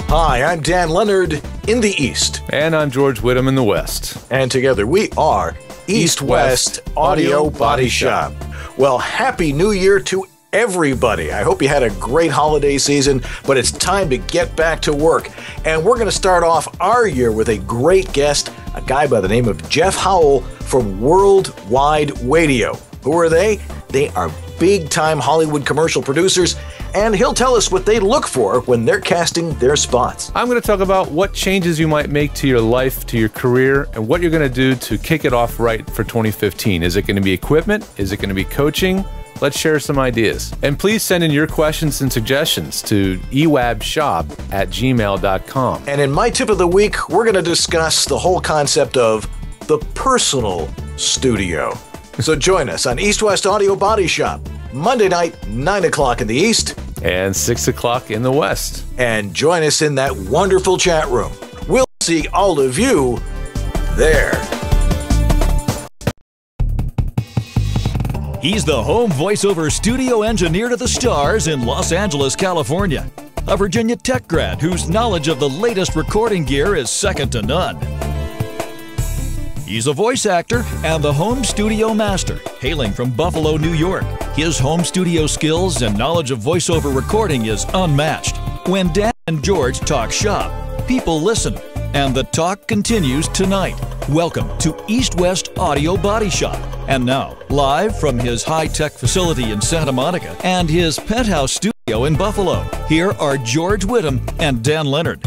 Hi, I'm Dan Leonard in the East. And I'm George Whittam in the West. And together we are East-West Audio Body Shop. Well, Happy New Year to everybody. I hope you had a great holiday season, but it's time to get back to work. And we're going to start off our year with a great guest, a guy by the name of Jeff Howell from Wide Wadio. Who are they? They are big-time Hollywood commercial producers, and he'll tell us what they look for when they're casting their spots. I'm going to talk about what changes you might make to your life, to your career, and what you're going to do to kick it off right for 2015. Is it going to be equipment? Is it going to be coaching? Let's share some ideas. And please send in your questions and suggestions to ewabshop@gmail.com. And in my tip of the week, we're going to discuss the whole concept of the personal studio. So join us on East-West Audio Body Shop, Monday night, 9 o'clock in the East. And 6 o'clock in the West. And join us in that wonderful chat room. We'll see all of you there. He's the home voiceover studio engineer to the stars in Los Angeles, California. A Virginia Tech grad whose knowledge of the latest recording gear is second to none. He's a voice actor and the home studio master, hailing from Buffalo, New York. His home studio skills and knowledge of voiceover recording is unmatched. When Dan and George talk shop, people listen, and the talk continues tonight. Welcome to East-West Audio Body Shop. And now, live from his high-tech facility in Santa Monica and his penthouse studio in Buffalo, here are George Whittam and Dan Leonard.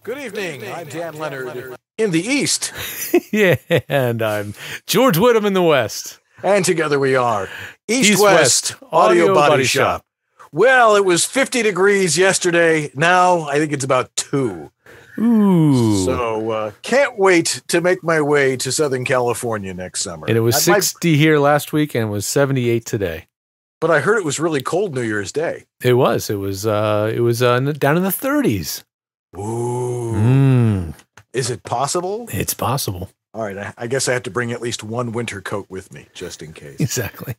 Good evening. I'm Dan Leonard in the East. Yeah, and I'm George Whittam in the West. And together we are East-West Audio Body Shop. Well, it was 50 degrees yesterday. Now I think it's about 2. Ooh. So can't wait to make my way to Southern California next summer. And it was 60 here last week and it was 78 today. But I heard it was really cold New Year's Day. It was. It was down in the 30s. Ooh. Is it possible? It's possible. All right. I guess I have to bring at least one winter coat with me, just in case. Exactly.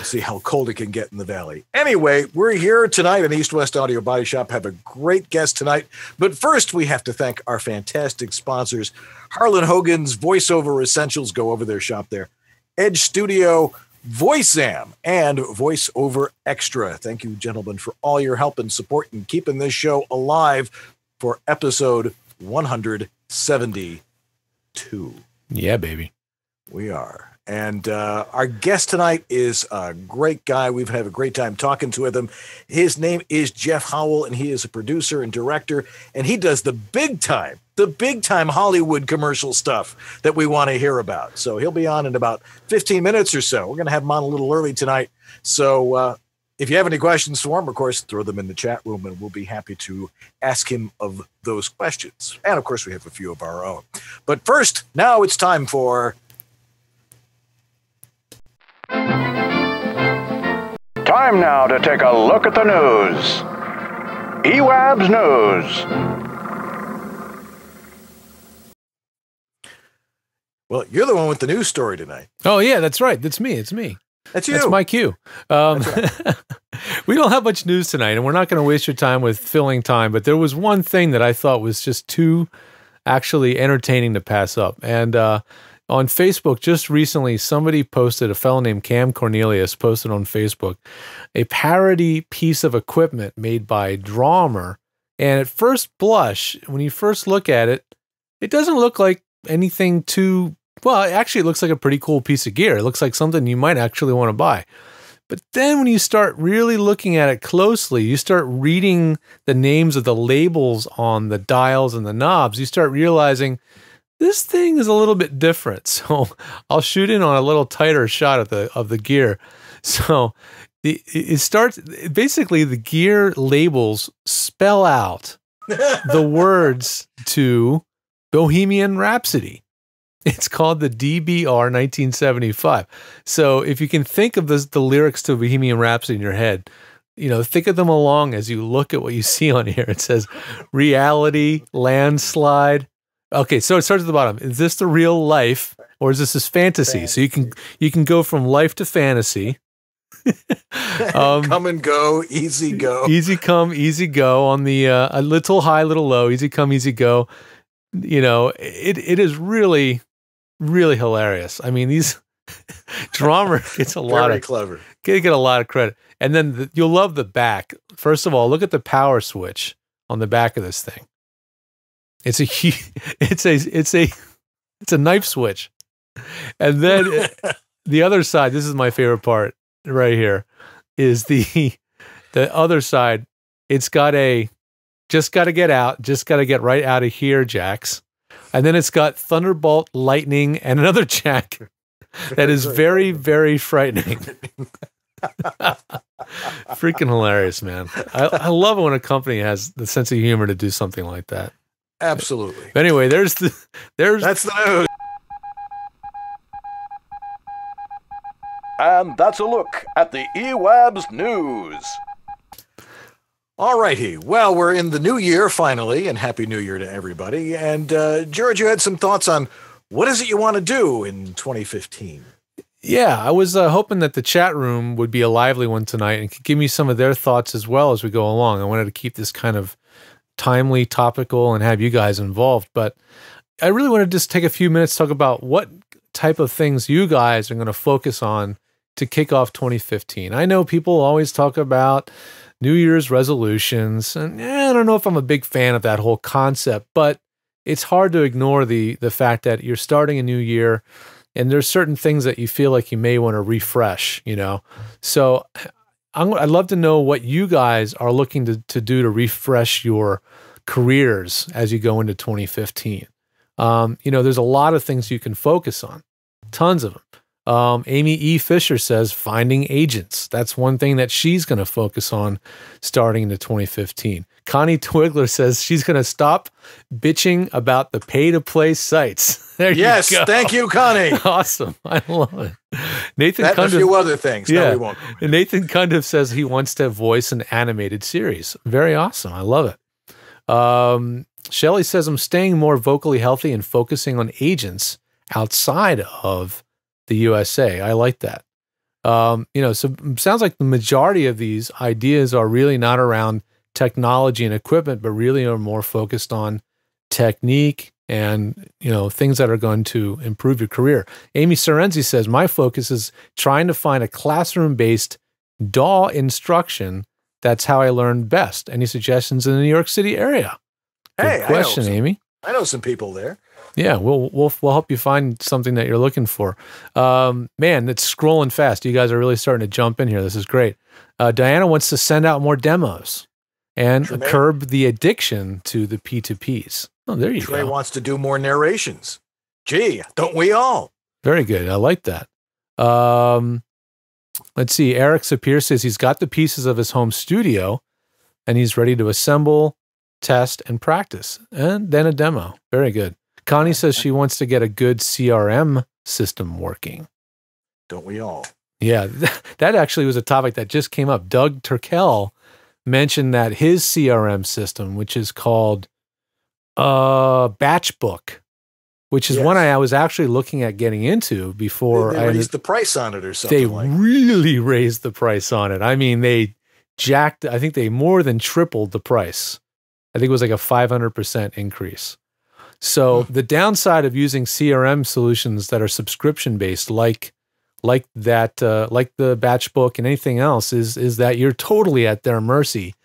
See how cold it can get in the valley. Anyway, we're here tonight at East-West Audio Body Shop. Have a great guest tonight. But first, we have to thank our fantastic sponsors. Harlan Hogan's Voiceover Essentials. Go over their shop there. Edge Studio, VoiceAm, and VoiceOver Extra. Thank you, gentlemen, for all your help and support in keeping this show alive for episode 172. Yeah, baby. We are. And our guest tonight is a great guy. We've had a great time talking to him. His name is Jeff Howell, and he is a producer and director, and he does the big time Hollywood commercial stuff that we want to hear about. So he'll be on in about 15 minutes or so. We're going to have him on a little early tonight. So if you have any questions for him, of course, throw them in the chat room, and we'll be happy to ask him of those questions. And, of course, we have a few of our own. But first, now it's time for... Time now to take a look at the news. EWABS News. Well, you're the one with the news story tonight. Oh, yeah, that's right. That's me. It's me. That's you. That's my cue. Right. We don't have much news tonight, and we're not going to waste your time with filling time, but there was one thing that I thought was just too actually entertaining to pass up. And on Facebook, just recently, somebody posted, a fellow named Cam Cornelius posted on Facebook, a parody piece of equipment made by Drummer. And at first blush, when you first look at it, it doesn't look like anything too, well, actually it looks like a pretty cool piece of gear. It looks like something you might actually want to buy. But then when you start really looking at it closely, you start reading the names of the labels on the dials and the knobs, you start realizing this thing is a little bit different. So I'll shoot in on a little tighter shot of the gear. So it starts, basically the gear labels spell out the words to Bohemian Rhapsody. It's called the DBR 1975. So if you can think of the lyrics to Bohemian Rhapsody in your head, you know, think of them along as you look at what you see on here. It says reality, landslide. Okay, so it starts at the bottom. Is this the real life or is this fantasy? So you can go from life to fantasy. Come and go, easy go. Easy come, easy go on the a little high, little low, easy come, easy go. You know, it is really, really hilarious. I mean, these drummer gets a lot of clever. Get a lot of credit. And then you'll love the back. First of all, look at the power switch on the back of this thing. It's a knife switch. And then the other side, this is my favorite part right here, is the other side. It's got just got to get out, just got to get right out of here, jacks. And then it's got Thunderbolt, Lightning, and another jack that is very, very frightening. Freaking hilarious, man. I love it when a company has the sense of humor to do something like that. Absolutely. But anyway, that's the news. And that's a look at the EWABS news. All righty. Well, we're in the new year finally, and Happy New Year to everybody. And George, you had some thoughts on what is it you want to do in 2015? Yeah, I was hoping that the chat room would be a lively one tonight and could give me some of their thoughts as well as we go along. I wanted to keep this kind of timely, topical, and have you guys involved. But I really want to just take a few minutes to talk about what type of things you guys are going to focus on to kick off 2015. I know people always talk about New Year's resolutions, and I don't know if I'm a big fan of that whole concept, but it's hard to ignore the fact that you're starting a new year, and there's certain things that you feel like you may want to refresh, you know? So I'd love to know what you guys are looking to do to refresh your careers as you go into 2015. You know, there's a lot of things you can focus on, tons of them. Amy E. Fisher says finding agents. That's one thing that she's going to focus on starting into 2015. Connie Twigler says she's going to stop bitching about the pay-to-play sites. There yes, you go. Thank you, Connie. Awesome. I love it. Nathan That and a few other things. Yeah. No, we won't. And Nathan Cundiff says he wants to voice an animated series. Very awesome. I love it. Shelley says, I'm staying more vocally healthy and focusing on agents outside of the USA. I like that. You know, so it sounds like the majority of these ideas are really not around technology and equipment, but really are more focused on technique and, you know, things that are going to improve your career. Amy Sorenzi says, my focus is trying to find a classroom-based DAW instruction. That's how I learned best. Any suggestions in the New York City area? Good question, Amy. I know some people there. Yeah, we'll help you find something that you're looking for. Man, it's scrolling fast. You guys are really starting to jump in here. This is great. Diana wants to send out more demos and curb the addiction to the P2Ps. Oh, there you go. Trey wants to do more narrations. Gee, don't we all? Very good. I like that. Let's see. Eric Sapir says he's got the pieces of his home studio and he's ready to assemble, test, and practice, and then a demo. Very good. Connie says she wants to get a good CRM system working. Don't we all? Yeah, that actually was a topic that just came up. Doug Turkel mentioned that his CRM system, which is called Batchbook, which is one I was actually looking at getting into before they raised the price on it or something. They really raised the price on it. I mean, I think they more than tripled the price. I think it was like a 500% increase. So the downside of using CRM solutions that are subscription-based, like the Batchbook and anything else, is that you're totally at their mercy.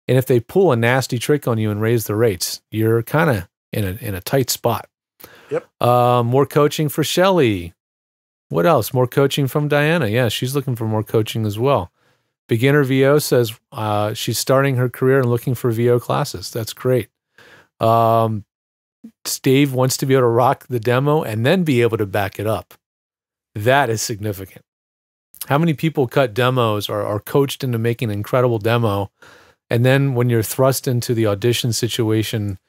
And if they pull a nasty trick on you and raise the rates, you're kind of in a tight spot. Yep. More coaching for Shelley. What else? More coaching from Diana. Yeah, she's looking for more coaching as well. Beginner VO says she's starting her career and looking for VO classes. That's great. Steve wants to be able to rock the demo and then be able to back it up. That is significant. How many people cut demos or are coached into making an incredible demo, and then when you're thrust into the audition situation,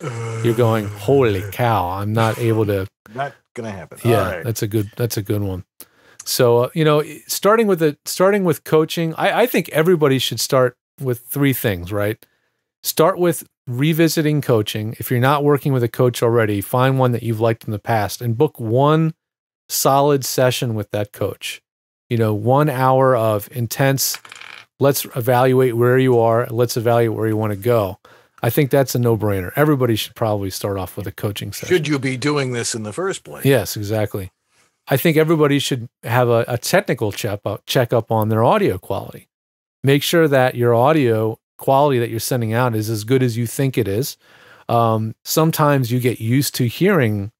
you're going, holy cow, I'm not able to. Not going to happen. Yeah, all right. That's a good one. So, you know, starting with coaching, I think everybody should start with three things, right? Start with revisiting coaching. If you're not working with a coach already, find one that you've liked in the past and book one solid session with that coach. 1 hour of intense, let's evaluate where you are, let's evaluate where you want to go. I think that's a no-brainer. Everybody should probably start off with a coaching session. Should you be doing this in the first place? Yes, exactly. I think everybody should have a technical checkup on their audio quality. Make sure that your audio quality that you're sending out is as good as you think it is. Sometimes you get used to hearing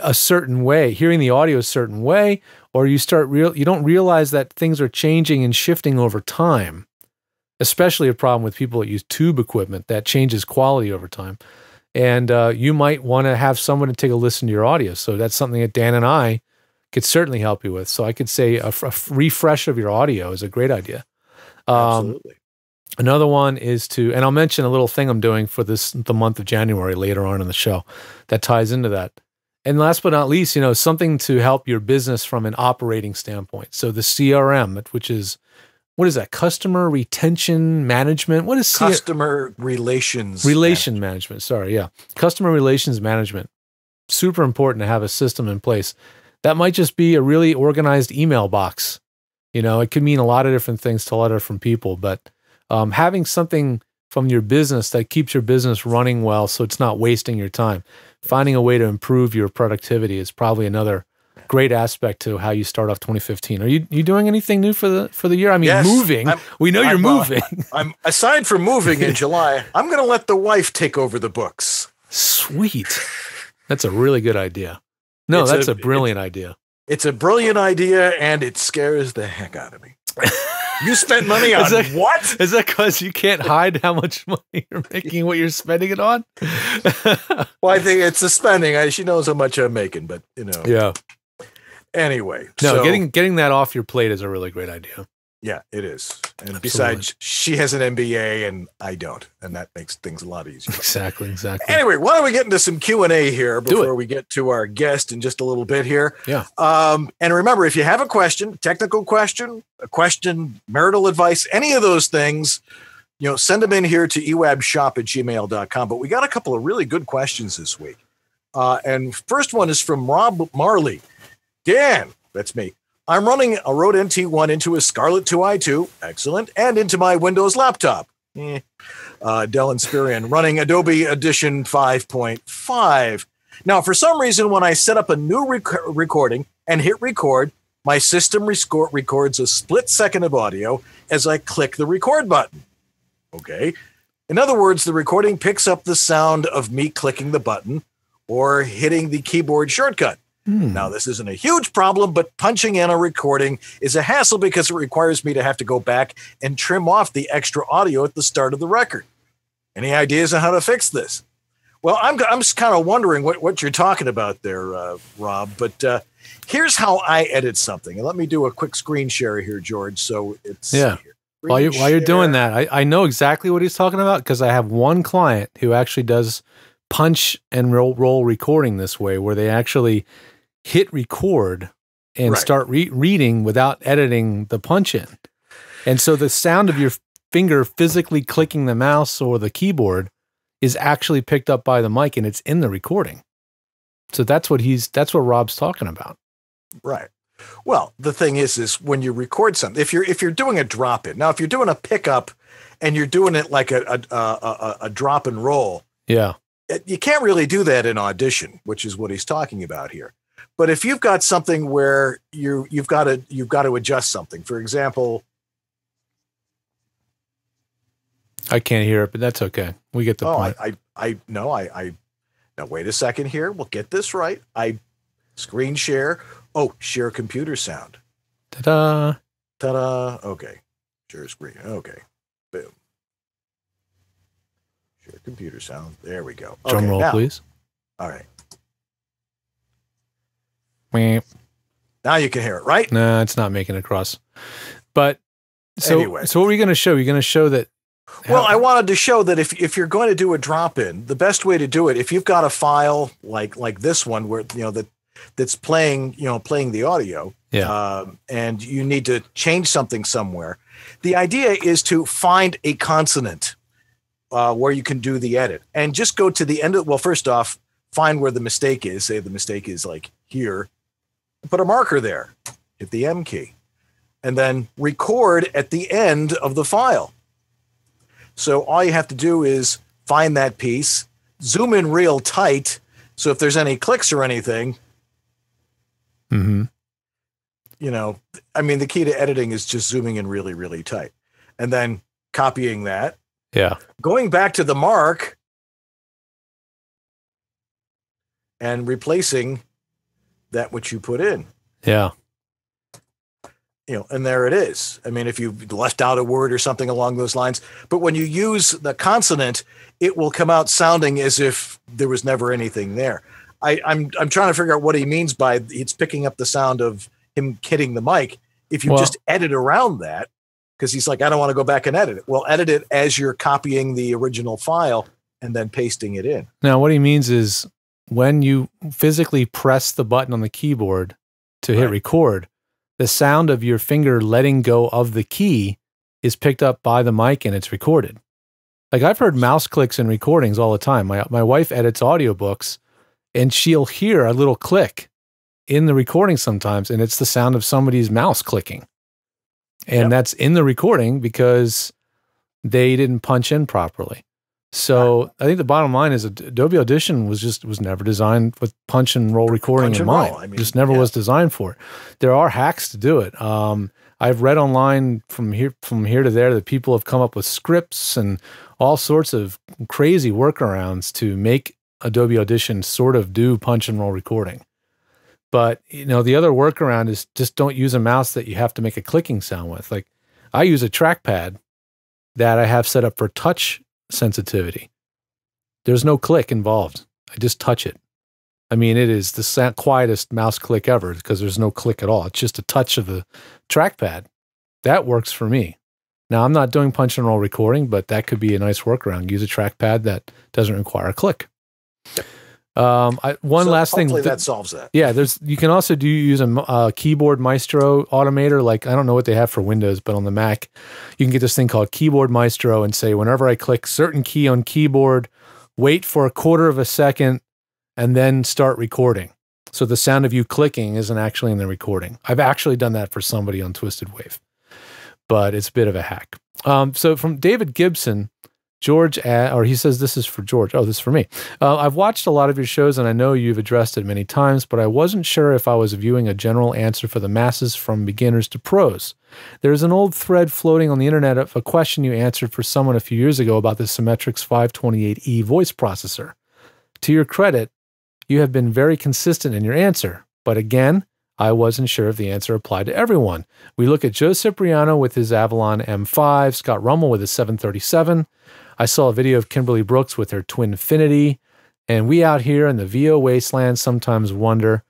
a certain way, hearing the audio a certain way, or you don't realize that things are changing and shifting over time. Especially a problem with people that use tube equipment that changes quality over time. And you might want to have someone to take a listen to your audio. So that's something that Dan and I could certainly help you with. So I could say a refresh of your audio is a great idea. Absolutely. Another one is and I'll mention a little thing I'm doing for the month of January later on in the show that ties into that. And last but not least, something to help your business from an operating standpoint. So the CRM, which is, what is that? Customer retention management? What is customer relations management? Sorry, yeah. Customer relations management. Super important to have a system in place. That might just be a really organized email box. It could mean a lot of different things to a lot of different people, but having something from your business that keeps your business running well so it's not wasting your time. Finding a way to improve your productivity is probably another great aspect to how you start off 2015. Are you doing anything new for the year? I mean, yes, moving. We know you're moving. I'm aside from moving in July, I'm going to let the wife take over the books. Sweet. That's a really good idea. No, that's a brilliant idea. It's a brilliant idea, and it scares the heck out of me. You spent money on what? Is that because you can't hide how much money you're making, what you're spending it on? Well, I think it's the spending. She knows how much I'm making, but Yeah. Anyway. No, getting that off your plate is a really great idea. Yeah, it is. And Absolutely. Besides, she has an MBA and I don't, and that makes things a lot easier. Exactly. Anyway, why don't we get into some Q&A here before we get to our guest in just a little bit here? Yeah. And remember, if you have a question, technical question, a question, marital advice, any of those things, send them in here to ewabshop@gmail.com. But we got a couple of really good questions this week. And first one is from Rob Marley. Dan, that's me. I'm running a Rode NT1 into a Scarlett 2i2, excellent, and into my Windows laptop. Dell Inspiron, running Adobe Edition 5.5. Now, for some reason, when I set up a new recording and hit record, my system records a split second of audio as I click the record button. Okay. In other words, the recording picks up the sound of me clicking the button or hitting the keyboard shortcut. Now, this isn't a huge problem, but punching in a recording is a hassle because it requires me to have to go back and trim off the extra audio at the start of the record. Any ideas on how to fix this? Well, I'm just kind of wondering what you're talking about there, Rob, but here's how I edit something. And let me do a quick screen share here, George. So it's While you're doing that, I know exactly what he's talking about because I have one client who actually does punch and roll recording this way, where they actually hit record and start reading without editing the punch in. And so the sound of your finger physically clicking the mouse or the keyboard is actually picked up by the mic and it's in the recording. So that's what Rob's talking about. Right. Well, the thing is when you record something, if you're doing a drop in, now if you're doing a pickup and you're doing it like a drop and roll, you can't really do that in Audition, which is what he's talking about here. But if you've got something where you've got to adjust something, for example, I can't hear it, but that's okay. We get the point. Now wait a second here. We'll get this right. I screen share. Oh, share computer sound. Ta-da. Ta-da. Okay. Share screen. Okay. Boom. Share computer sound. There we go. Drum roll, please. All right. Now you can hear it, right? No, it's not making it across. But so anyway. So what are you going to show? You're going to show that. Well, I wanted to show that if you're going to do a drop in, the best way to do it, if you've got a file like this one where that's playing the audio, and you need to change something somewhere, the idea is to find a consonant where you can do the edit, and just go to the end of. Well, first off, find where the mistake is. Say the mistake is like here. Put a marker there. Hit the M key. and then record at the end of the file. So all you have to do is find that piece, zoom in real tight. So if there's any clicks or anything, Mm-hmm. you know, I mean, the key to editing is just zooming in really, really tight and then copying that, Yeah. going back to the mark and replacing that which you put in. Yeah. You know, and there it is. I mean, if you left out a word or something along those lines, but when you use the consonant, it will come out sounding as if there was never anything there. I'm trying to figure out what he means by it's picking up the sound of him hitting the mic. If you just edit around that, because he's like, I don't want to go back and edit it. Well, edit it as you're copying the original file and then pasting it in. Now, what he means is when you physically press the button on the keyboard to hit record, the sound of your finger letting go of the key is picked up by the mic and it's recorded. Like I've heard mouse clicks in recordings all the time. My wife edits audiobooks and she'll hear a little click in the recording sometimes, and it's the sound of somebody's mouse clicking. And that's in the recording because they didn't punch in properly. So I think the bottom line is Adobe Audition was never designed with punch and roll recording in mind. I mean, just never was designed for it. There are hacks to do it. I've read online from here to there that people have come up with scripts and all sorts of crazy workarounds to make Adobe Audition sort of do punch and roll recording. But, you know, the other workaround is just don't use a mouse that you have to make a clicking sound with. Like I use a trackpad that I have set up for touch sensitivity. There's no click involved. I just touch it. I mean, it is the quietest mouse click ever because there's no click at all. It's just a touch of the trackpad. That works for me. Now, I'm not doing punch and roll recording, but that could be a nice workaround. Use a trackpad that doesn't require a click. Last thing that solves that. Yeah, you can also use a Keyboard Maestro automator. Like I don't know what they have for Windows, but on the Mac, you can get this thing called Keyboard Maestro and say whenever I click certain key on keyboard, wait for a quarter of a second, and then start recording. So the sound of you clicking isn't actually in the recording. I've actually done that for somebody on Twisted Wave, but it's a bit of a hack. So from David Gibson. George, or he says this is for George. Oh, this is for me. I've watched a lot of your shows, and I know you've addressed it many times, but I wasn't sure if I was viewing a general answer for the masses from beginners to pros. There's an old thread floating on the internet of a question you answered for someone a few years ago about the Symmetrix 528E voice processor. To your credit, you have been very consistent in your answer, but again, I wasn't sure if the answer applied to everyone. We look at Joe Cipriano with his Avalon M5, Scott Rummel with his 737. I saw a video of Kimberly Brooks with her Twinfinity, and we out here in the VO wasteland sometimes wonder,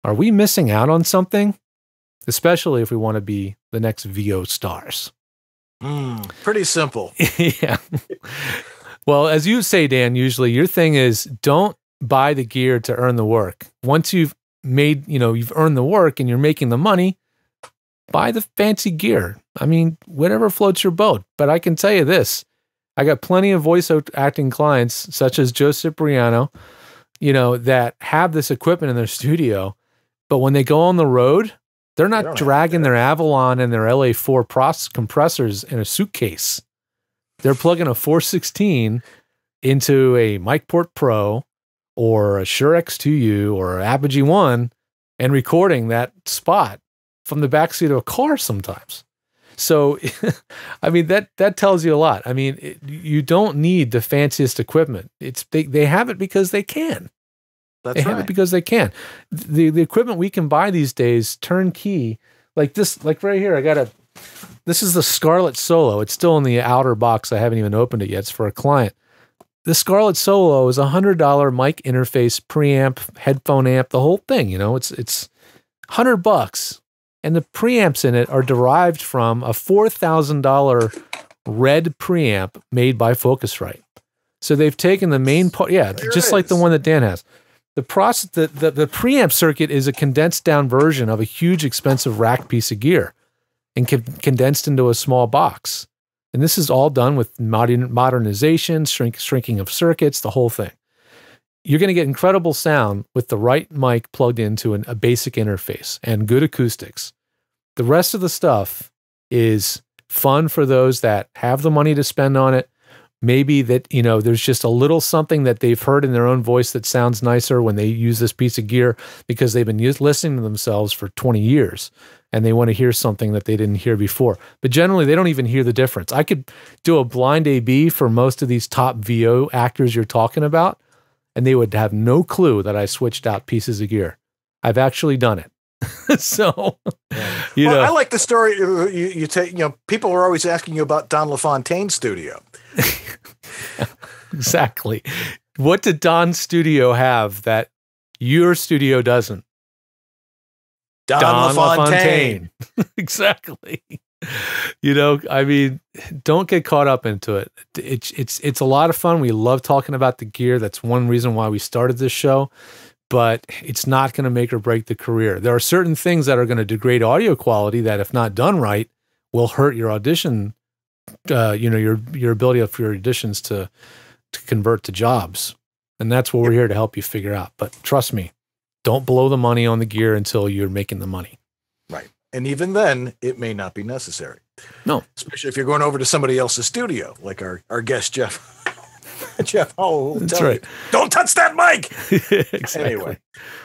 are we missing out on something? Especially if we want to be the next VO stars. Pretty simple. Yeah. Well, as you say, Dan, usually your thing is don't buy the gear to earn the work. Once you've you've earned the work and you're making the money, buy the fancy gear. I mean, whatever floats your boat. But I can tell you this, I got plenty of voice acting clients, such as Joe Cipriano, that have this equipment in their studio, but when they go on the road, they're not dragging their Avalon and their LA4 compressors in a suitcase. They're plugging a 416 into a MicPort Pro or a Shure X2U or an Apogee One and recording that spot from the backseat of a car sometimes. So, I mean, that tells you a lot. I mean, you don't need the fanciest equipment. They have it because they can. They have it because they can. The equipment we can buy these days, turnkey, like this, like right here, this is the Scarlett Solo. It's still in the outer box. I haven't even opened it yet. It's for a client. The Scarlett Solo is $100 mic interface, preamp, headphone amp, the whole thing. It's $100. And the preamps in it are derived from a $4,000 red preamp made by Focusrite. So they've taken the main part, just like the one that Dan has. The preamp circuit is a condensed down version of a huge expensive rack piece of gear and condensed into a small box. And this is all done with modernization, shrinking of circuits, the whole thing. You're going to get incredible sound with the right mic plugged into a basic interface and good acoustics. The rest of the stuff is fun for those that have the money to spend on it. Maybe that, there's just a little something that they've heard in their own voice that sounds nicer when they use this piece of gear because they've been listening to themselves for 20 years and they want to hear something that they didn't hear before. But generally, they don't even hear the difference. I could do a blind A/B for most of these top VO actors you're talking about, and they would have no clue that I switched out pieces of gear. I've actually done it. So, I like the story. You take, people are always asking you about Don LaFontaine's studio. Exactly. What did Don's studio have that your studio doesn't? Don LaFontaine. Exactly. Don't get caught up into it. It's a lot of fun. We love talking about the gear. That's one reason why we started this show. But it's not going to make or break the career. There are certain things that are going to degrade audio quality that, if not done right, will hurt your audition. Your ability for your auditions to convert to jobs, and that's what we're here to help you figure out. But trust me, don't blow the money on the gear until you're making the money. Right, and even then, it may not be necessary. No, especially if you're going over to somebody else's studio, like our guest Jeff. Jeff Howell. That's right. Don't touch that mic. Exactly. Anyway,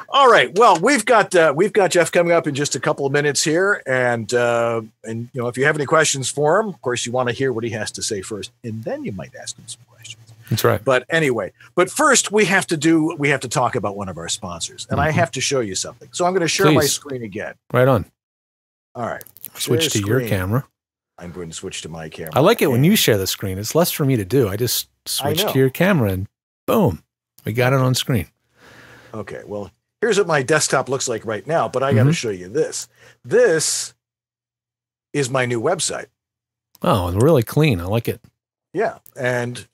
all right. Well, we've got Jeff coming up in just a couple of minutes here, and if you have any questions for him, of course, you want to hear what he has to say first, and then you might ask him some questions. That's right. But anyway, first we have to talk about one of our sponsors, and I have to show you something. So I'm going to share my screen again. Right on. All right. Switch to your camera. I'm going to switch to my camera. I like it when you share the screen. It's less for me to do. I just switch to your camera and boom, we got it on screen. Okay. Well, here's what my desktop looks like right now, but I got to show you this. This is my new website. Oh, and really clean. I like it. Yeah. And,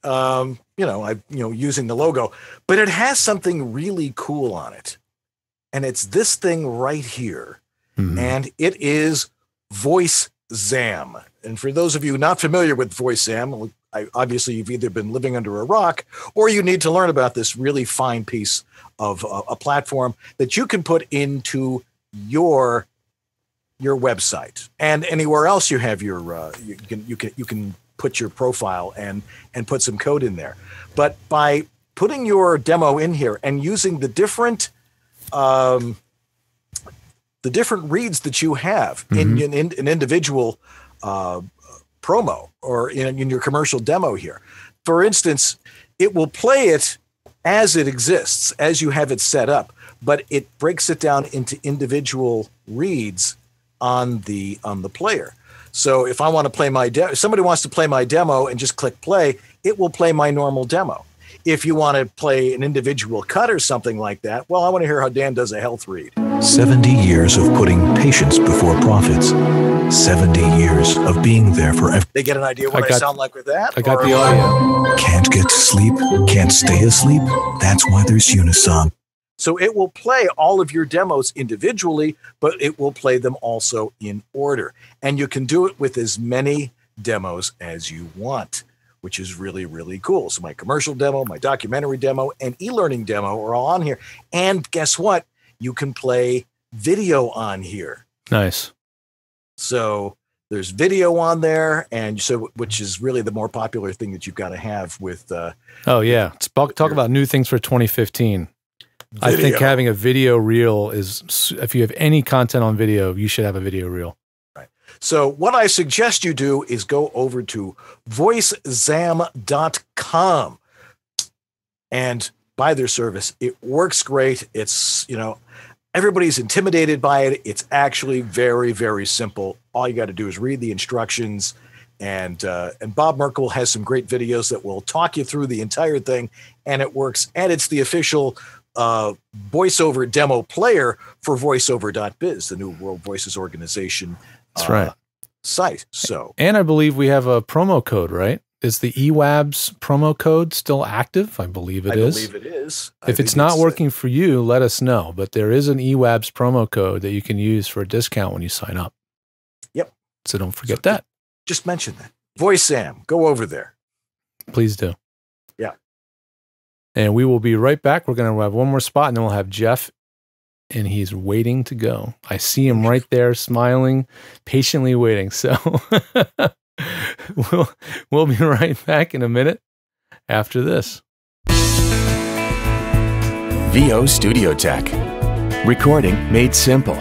using the logo, but it has something really cool on it. And it's this thing right here. And it is Voice Zam. And for those of you not familiar with Voice Zam, obviously you've either been living under a rock or you need to learn about this really fine piece of a platform that you can put into your website and anywhere else you have your you can put your profile and put some code in there. But by putting your demo in here and using the different reads that you have in an individual promo or in your commercial demo here. For instance, it will play it as it exists, as you have it set up, but it breaks it down into individual reads on the player. So if I want to play if somebody wants to play my demo and just click play, it will play my normal demo. If you want to play an individual cut or something like that, well, I want to hear how Dan does a health read. 70 years of putting patients before profits. 70 years of being there for everyone. They get an idea what I sound like with that? I got the audio. Can't get to sleep? Can't stay asleep? That's why there's Unisong. So it will play all of your demos individually, but it will play them also in order. And you can do it with as many demos as you want, which is really, really cool. So my commercial demo, my documentary demo, and e-learning demo are all on here. And guess what? You can play video on here. Nice. So there's video on there, and so which is really the more popular thing that you've got to have with. Oh yeah, talk about new things for 2015. Video. I think having a video reel is, if you have any content on video, you should have a video reel. Right. So what I suggest you do is go over to voicezam.com and buy their service. It works great. It's, everybody's intimidated by it. It's actually very, very simple. All you got to do is read the instructions, and Bob Merkel has some great videos that will talk you through the entire thing, and it works. And it's the official voiceover demo player for voiceover.biz, the New World Voices Organization. That's right. Site. So, and I believe we have a promo code, right? Is the EWABS promo code still active? I believe it is. I believe it is. If it's not working for you, let us know. But there is an EWABS promo code that you can use for a discount when you sign up. Yep. So don't forget that. Just mention that. Voice Sam, go over there. Please do. Yeah. And we will be right back. We're going to have one more spot, and then we'll have Jeff and he's waiting to go. I see him right there smiling, patiently waiting. So we'll be right back in a minute after this. VO Studio Tech. Recording made simple.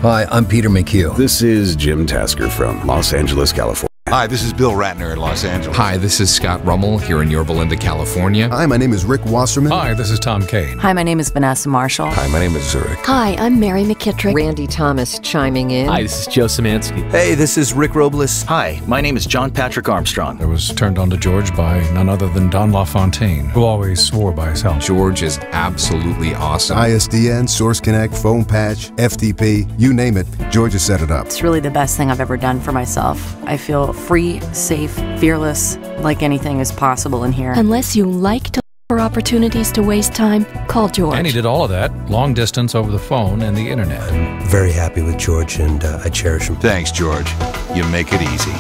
Hi, I'm Peter McHugh. This is Jim Tasker from Los Angeles, California. Hi, this is Bill Ratner in Los Angeles. Hi, this is Scott Rummel here in Yorba Linda, California. Hi, my name is Rick Wasserman. Hi, this is Tom Kane. Hi, my name is Vanessa Marshall. Hi, my name is Zurich. Hi, I'm Mary McKittrick. Randy Thomas chiming in. Hi, this is Joe Szymanski. Hey, this is Rick Robles. Hi, my name is John Patrick Armstrong. I was turned on to George by none other than Don LaFontaine, who always swore by his health. George is absolutely awesome. ISDN, Source Connect, Phone Patch, FTP, you name it, George has set it up. It's really the best thing I've ever done for myself. I feel free, safe, fearless, like anything is possible in here. Unless you like to look for opportunities to waste time, call George. And he did all of that, long distance over the phone and the internet. I'm very happy with George, and I cherish him. Thanks, George. You make it easy.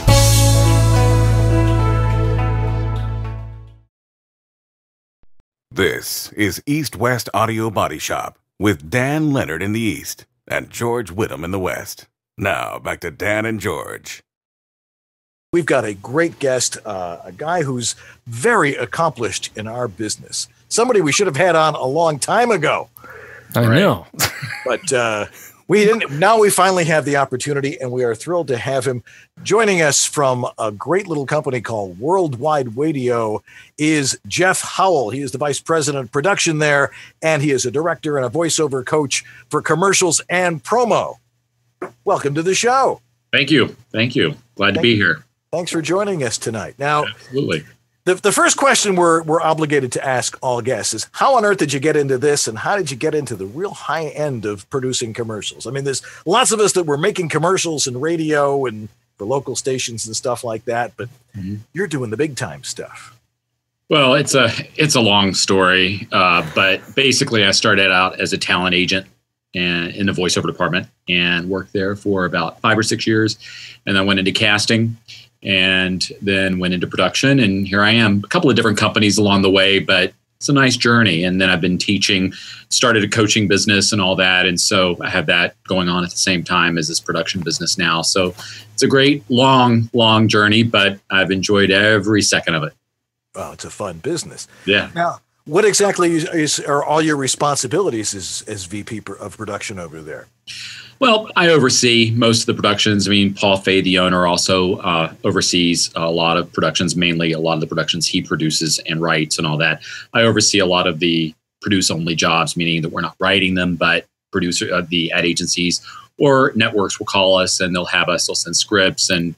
This is East West Audio Body Shop with Dan Leonard in the East and George Whittam in the West. Now, back to Dan and George. We've got a great guest, a guy who's very accomplished in our business. Somebody we should have had on a long time ago. I know. But we didn't. Now we finally have the opportunity, and we are thrilled to have him joining us from a great little company called Wide Wadio. Is Jeff Howell. He is the vice president of production there, and he is a director and a voiceover coach for commercials and promo. Welcome to the show. Thank you. Thank you. Glad to be here. Thanks for joining us tonight. Now, absolutely. The first question we're obligated to ask all guests is, how on earth did you get into this, and how did you get into the real high end of producing commercials? I mean, there's lots of us that were making commercials and radio and for local stations and stuff like that, but you're doing the big time stuff. Well, it's a long story, but basically I started out as a talent agent and in the voiceover department and worked there for about 5 or 6 years, and then went into casting. And then went into production, and here I am. A couple of different companies along the way, but it's a nice journey. And then I've been teaching, started a coaching business and all that. And so I have that going on at the same time as this production business now. So it's a great, long, long journey, but I've enjoyed every second of it. Well, it's a fun business. Yeah. Now, what exactly are all your responsibilities as VP of production over there? Well, I oversee most of the productions. I mean, Paul Fay, the owner, also oversees a lot of productions, mainly a lot of the productions he produces and writes and all that. I oversee a lot of the produce-only jobs, meaning that we're not writing them, but the ad agencies or networks will call us and they'll send scripts and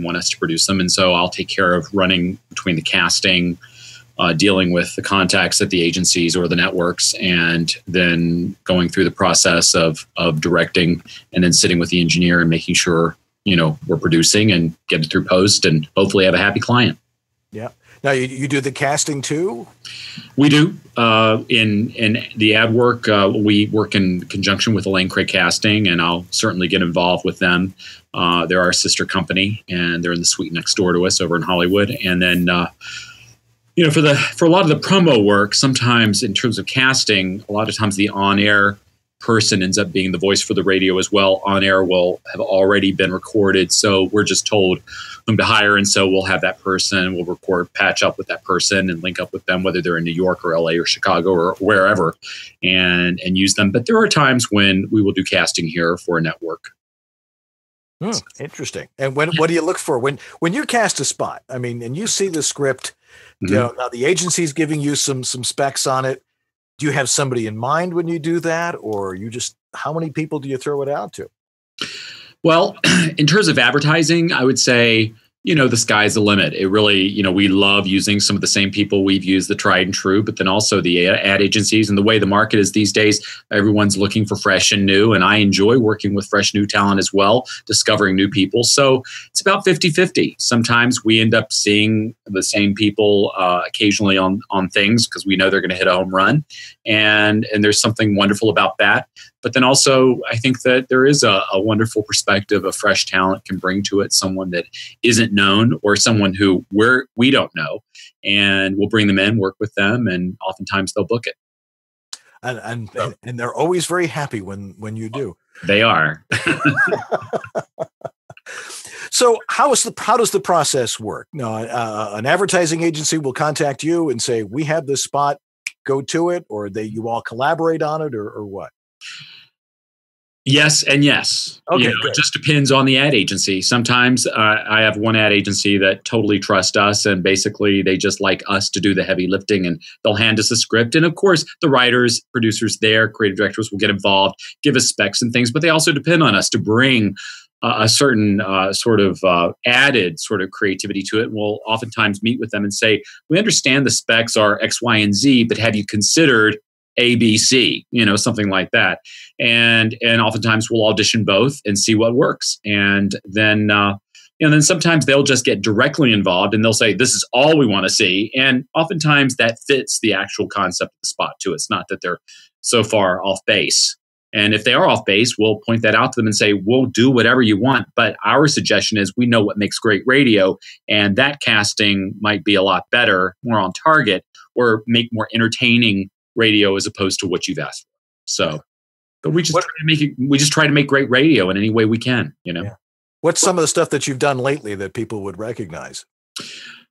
want us to produce them. And so I'll take care of running between the casting, dealing with the contacts at the agencies or the networks, and then going through the process of directing, and then sitting with the engineer and making sure, we're producing and getting through post and hopefully have a happy client. Yeah. Now you do the casting too? We do. In the ad work, we work in conjunction with Elaine Craig Casting, and I'll certainly get involved with them. They're our sister company, and they're in the suite next door to us over in Hollywood. And then, for a lot of the promo work, sometimes in terms of casting, a lot of times the on-air person ends up being the voice for the radio as well. On-air will have already been recorded, so we're just told whom to hire, and so we'll have that person, we'll record, patch up with that person and link up with them, whether they're in New York or LA or Chicago or wherever, and use them. But there are times when we will do casting here for a network. Interesting. And what do you look for when you cast a spot? I mean, and you see the script, now the agency's giving you some specs on it. Do you have somebody in mind when you do that, or how many people do you throw it out to? Well, in terms of advertising, I would say, the sky's the limit. It really, we love using some of the same people we've used, the tried and true, but then also the ad agencies. And the way the market is these days, everyone's looking for fresh and new. And I enjoy working with fresh new talent as well, discovering new people. So it's about 50-50. Sometimes we end up seeing the same people occasionally on things because we know they're going to hit a home run. And there's something wonderful about that. But then also, I think that there is a wonderful perspective a fresh talent can bring to it, someone that isn't known or someone who we don't know, and we'll bring them in, work with them, and oftentimes they'll book it. And they're always very happy when you do. They are. So how does the process work? No, an advertising agency will contact you and say, we have this spot, go to it, or you all collaborate on it, or what? Yes and yes. Okay, it just depends on the ad agency. Sometimes I have one ad agency that totally trusts us, and basically they just like us to do the heavy lifting, and they'll hand us a script. And of course, the writers, producers there, creative directors will get involved, give us specs and things, but they also depend on us to bring a certain sort of added sort of creativity to it. We'll oftentimes meet with them and say, we understand the specs are X, Y, and Z, but have you considered A, B, C, something like that. And oftentimes we'll audition both and see what works. And then sometimes they'll just get directly involved and they'll say, this is all we want to see. And oftentimes that fits the actual concept of the spot too. It's not that they're so far off base. And if they are off base, we'll point that out to them and say, we'll do whatever you want. But our suggestion is we know what makes great radio, and that casting might be a lot better, more on target, or make more entertaining radio as opposed to what you've asked for. So, but we just try to make great radio in any way we can, Yeah. What's some of the stuff that you've done lately that people would recognize?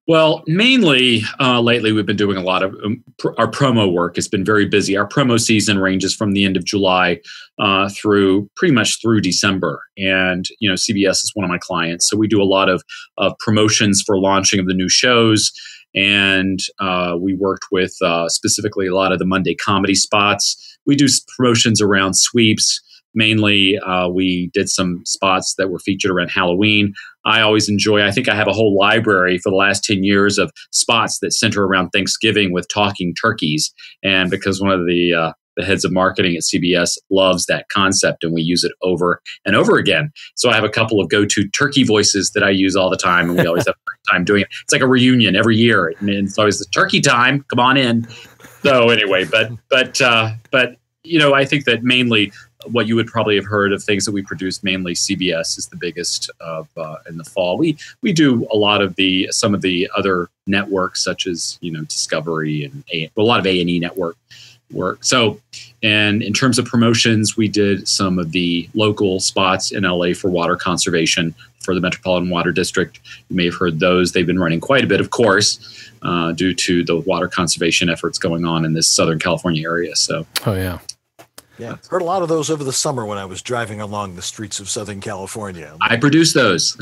Well, mainly lately, we've been doing a lot of our promo work. It's been very busy. Our promo season ranges from the end of July through pretty much through December. And, CBS is one of my clients. So we do a lot of promotions for launching of the new shows. And we worked with specifically a lot of the Monday comedy spots. We do promotions around sweeps. Mainly, we did some spots that were featured around Halloween. I always enjoy, I think I have a whole library for the last 10 years of spots that center around Thanksgiving with talking turkeys. And because one of the heads of marketing at CBS loves that concept, and we use it over and over again. So I have a couple of go-to turkey voices that I use all the time, and we always have a great time doing it. It's like a reunion every year, and it's always the turkey time. Come on in. So anyway, but I think that mainly what you would probably have heard of things that we produce, mainly CBS is the biggest of in the fall. We do a lot of some of the other networks such as Discovery and a lot of A&E network work. So, and in terms of promotions, we did some of the local spots in LA for water conservation for the Metropolitan Water District. You may have heard those. They've been running quite a bit, of course, due to the water conservation efforts going on in this Southern California area. So, oh yeah. Yeah, heard a lot of those over the summer when I was driving along the streets of Southern California. I produced those.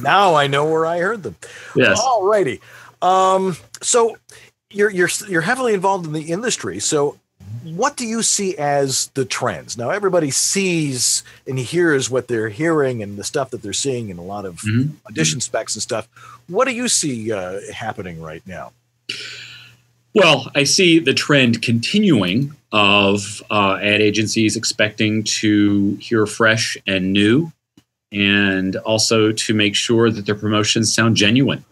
Now I know where I heard them. Yes. All righty. So you're heavily involved in the industry. So what do you see as the trends? Now everybody sees and hears what they're hearing and the stuff that they're seeing in a lot of audition specs and stuff. What do you see happening right now? Well, I see the trend continuing of ad agencies expecting to hear fresh and new, and also to make sure that their promotions sound genuine.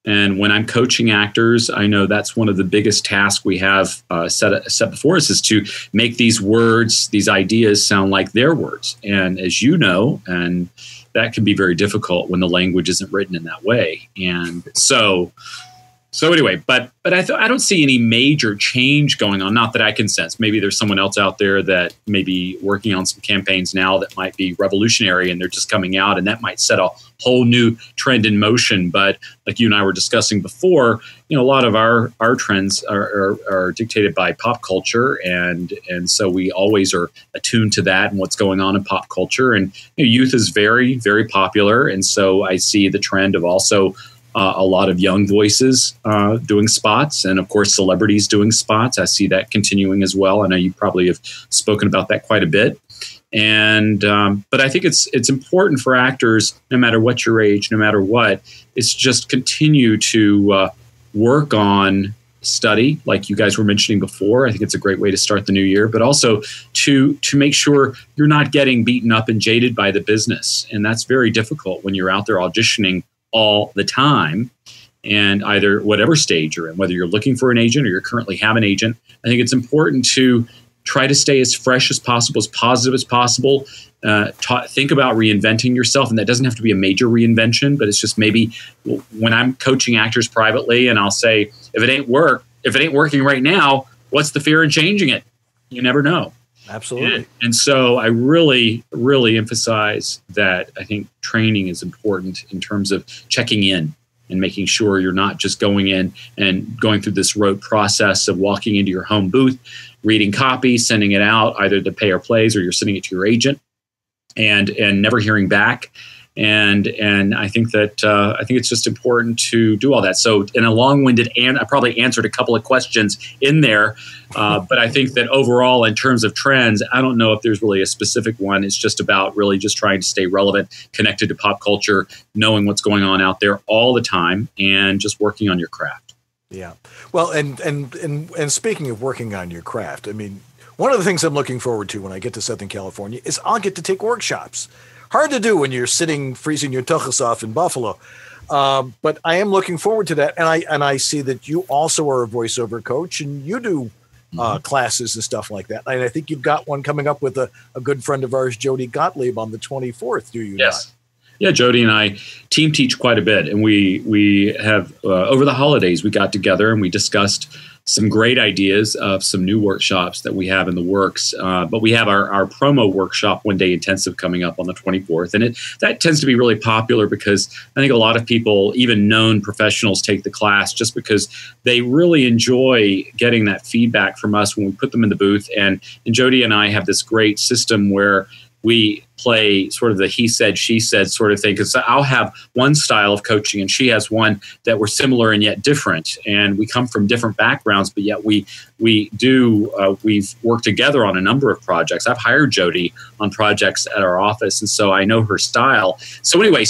And when I'm coaching actors, I know that's one of the biggest tasks we have set before us, is to make these words, these ideas sound like their words. And as you know, and that can be very difficult when the language isn't written in that way. And so anyway, but I don't see any major change going on. Not that I can sense. Maybe there's someone else out there that may be working on some campaigns now that might be revolutionary, and they're just coming out, and that might set a whole new trend in motion. But like you and I were discussing before, a lot of our trends are dictated by pop culture, and so we always are attuned to that and what's going on in pop culture. And youth is very, very popular, and so I see the trend of also a lot of young voices doing spots, and of course celebrities doing spots. I see that continuing as well. I know you probably have spoken about that quite a bit. And but I think it's important for actors, no matter what your age, no matter what, it's just continue to work on study, like you guys were mentioning before. I think it's a great way to start the new year, but also to make sure you're not getting beaten up and jaded by the business. And that's very difficult when you're out there auditioning all the time, and either whatever stage you're in, whether you're looking for an agent or you currently have an agent. I think it's important to try to stay as fresh as possible, as positive as possible. Think about reinventing yourself, and that doesn't have to be a major reinvention, but it's just maybe when I'm coaching actors privately, and I'll say, if it ain't working right now, what's the fear in changing it? You never know. Absolutely. And so I really, really emphasize that I think training is important in terms of checking in and making sure you're not just going in and going through this rote process of walking into your home booth, reading copy, sending it out either to pay or plays, or you're sending it to your agent and never hearing back. And I think that I think it's just important to do all that. So in a long-winded, and I probably answered a couple of questions in there, but I think that overall, in terms of trends, I don't know if there's really a specific one. It's just about really just trying to stay relevant, connected to pop culture, knowing what's going on out there all the time, and just working on your craft. Yeah. Well, and speaking of working on your craft, I mean, one of the things I'm looking forward to when I get to Southern California is I'll get to take workshops. Hard to do when you're sitting freezing your tuchus off in Buffalo, but I am looking forward to that. And I see that you also are a voiceover coach, and you do classes and stuff like that. And I think you've got one coming up with a good friend of ours, Jody Gottlieb, on the 24th. Do you? Yes. Not? Yeah, Jody and I team teach quite a bit, and we have over the holidays we got together and we discussed some great ideas of some new workshops that we have in the works. But we have our promo workshop, One Day Intensive, coming up on the 24th. And that tends to be really popular because I think a lot of people, even known professionals, take the class just because they really enjoy getting that feedback from us when we put them in the booth. And Jody and I have this great system where we play sort of the he said, she said sort of thing, because I'll have one style of coaching and she has one that we're similar and yet different. And we come from different backgrounds, but yet we've worked together on a number of projects. I've hired Jody on projects at our office, and so I know her style. So anyway,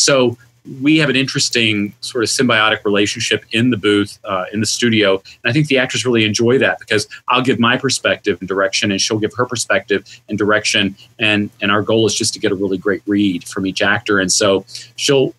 we have an interesting sort of symbiotic relationship in the booth, in the studio. And I think the actors really enjoy that because I'll give my perspective and direction and she'll give her perspective and direction. And our goal is just to get a really great read from each actor. And so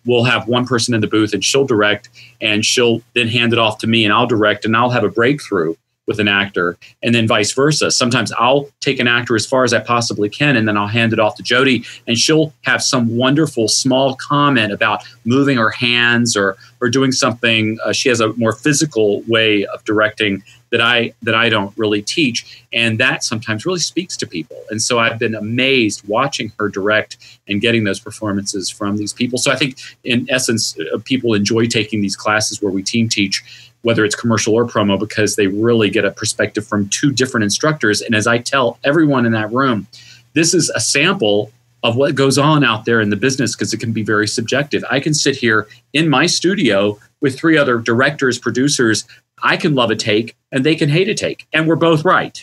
we'll have one person in the booth and she'll direct and she'll then hand it off to me and I'll direct and I'll have a breakthrough with an actor, and then vice versa. Sometimes I'll take an actor as far as I possibly can, and then I'll hand it off to Jody, and she'll have some wonderful small comment about moving her hands or doing something. She has a more physical way of directing that I don't really teach, and that sometimes really speaks to people. And so I've been amazed watching her direct and getting those performances from these people. So I think, in essence, people enjoy taking these classes where we team teach, whether it's commercial or promo, because they really get a perspective from two different instructors. And as I tell everyone in that room, this is a sample of what goes on out there in the business because it can be very subjective. I can sit here in my studio with three other directors, producers. I can love a take and they can hate a take. And we're both right.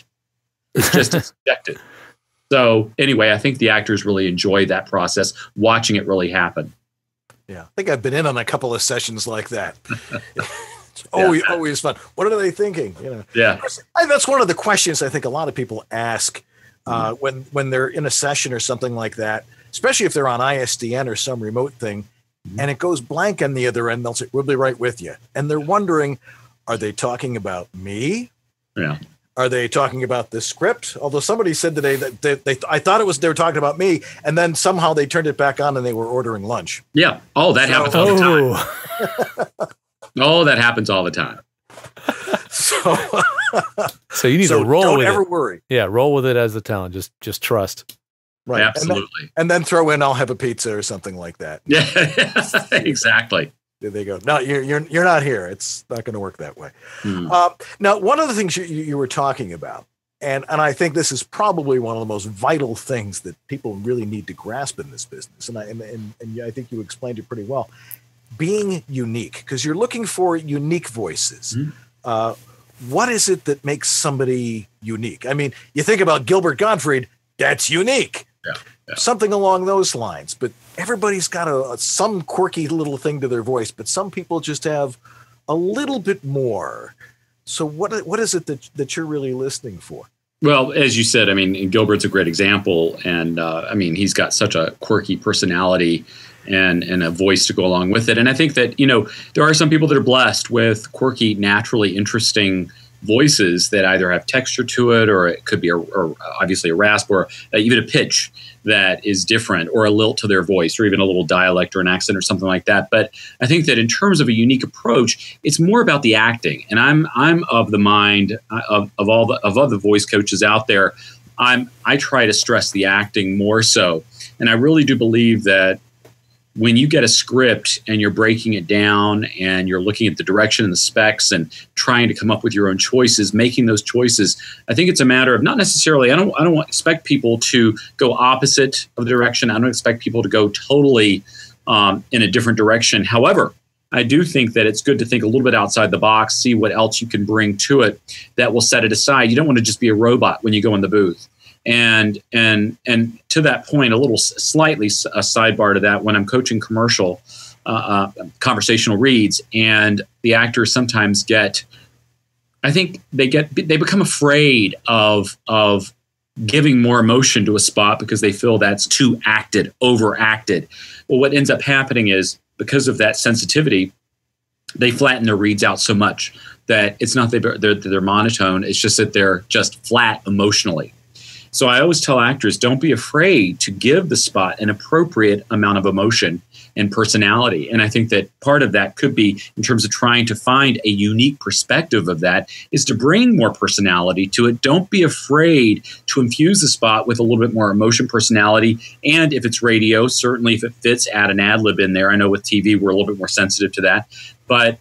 It's just subjective. So anyway, I think the actors really enjoy that process, watching it really happen. Yeah, I think I've been in on a couple of sessions like that. Always fun. What are they thinking? Yeah. That's one of the questions I think a lot of people ask when they're in a session or something like that, especially if they're on ISDN or some remote thing, and it goes blank on the other end. They'll say, "We'll be right with you," and they're wondering, are they talking about me? Yeah. Are they talking about the script? Although somebody said today that I thought they were talking about me, and then somehow they turned it back on and they were ordering lunch. Yeah. Oh, that happens all the time. Oh, that happens all the time. So you need to roll don't with ever it. Worry. Yeah, roll with it as the talent. Just trust. Right. Absolutely. And then throw in, I'll have a pizza or something like that. Yeah, exactly. There they go. No, you're not here. It's not going to work that way. Now, one of the things you were talking about, and I think this is probably one of the most vital things that people really need to grasp in this business, and I think you explained it pretty well. Being unique, because you're looking for unique voices. What is it that makes somebody unique? I mean, you think about Gilbert Gottfried, that's unique. Yeah. Something along those lines. But everybody's got some quirky little thing to their voice, but some people just have a little bit more. So what is it that you're really listening for? Well, as you said, I mean, Gilbert's a great example. And I mean, he's got such a quirky personality and a voice to go along with it. And I think that, there are some people that are blessed with quirky, naturally interesting voices that either have texture to it, or it could be or obviously a rasp, or even a pitch that is different, or a lilt to their voice, or even a little dialect or an accent or something like that. But I think that in terms of a unique approach, it's more about the acting. And I'm of the mind of other voice coaches out there. I try to stress the acting more so, and I really do believe that when you get a script and you're breaking it down and you're looking at the direction and the specs and trying to come up with your own choices, making those choices, I think it's a matter of not necessarily, I don't expect people to go opposite of the direction. I don't expect people to go totally in a different direction. However, I do think that it's good to think a little bit outside the box, see what else you can bring to it that will set it aside. You don't want to just be a robot when you go in the booth. And to that point, a little slightly a sidebar to that, when I'm coaching commercial conversational reads, and the actors sometimes they become afraid of giving more emotion to a spot because they feel that's too overacted. Well, what ends up happening is, because of that sensitivity, they flatten their reads out so much that it's not that they're monotone. It's just that they're just flat emotionally. So I always tell actors, don't be afraid to give the spot an appropriate amount of emotion and personality. And I think that part of that could be, in terms of trying to find a unique perspective of that, is to bring more personality to it. Don't be afraid to infuse the spot with a little bit more emotion, personality. And if it's radio, certainly if it fits, add an ad lib in there. I know with TV, we're a little bit more sensitive to that. But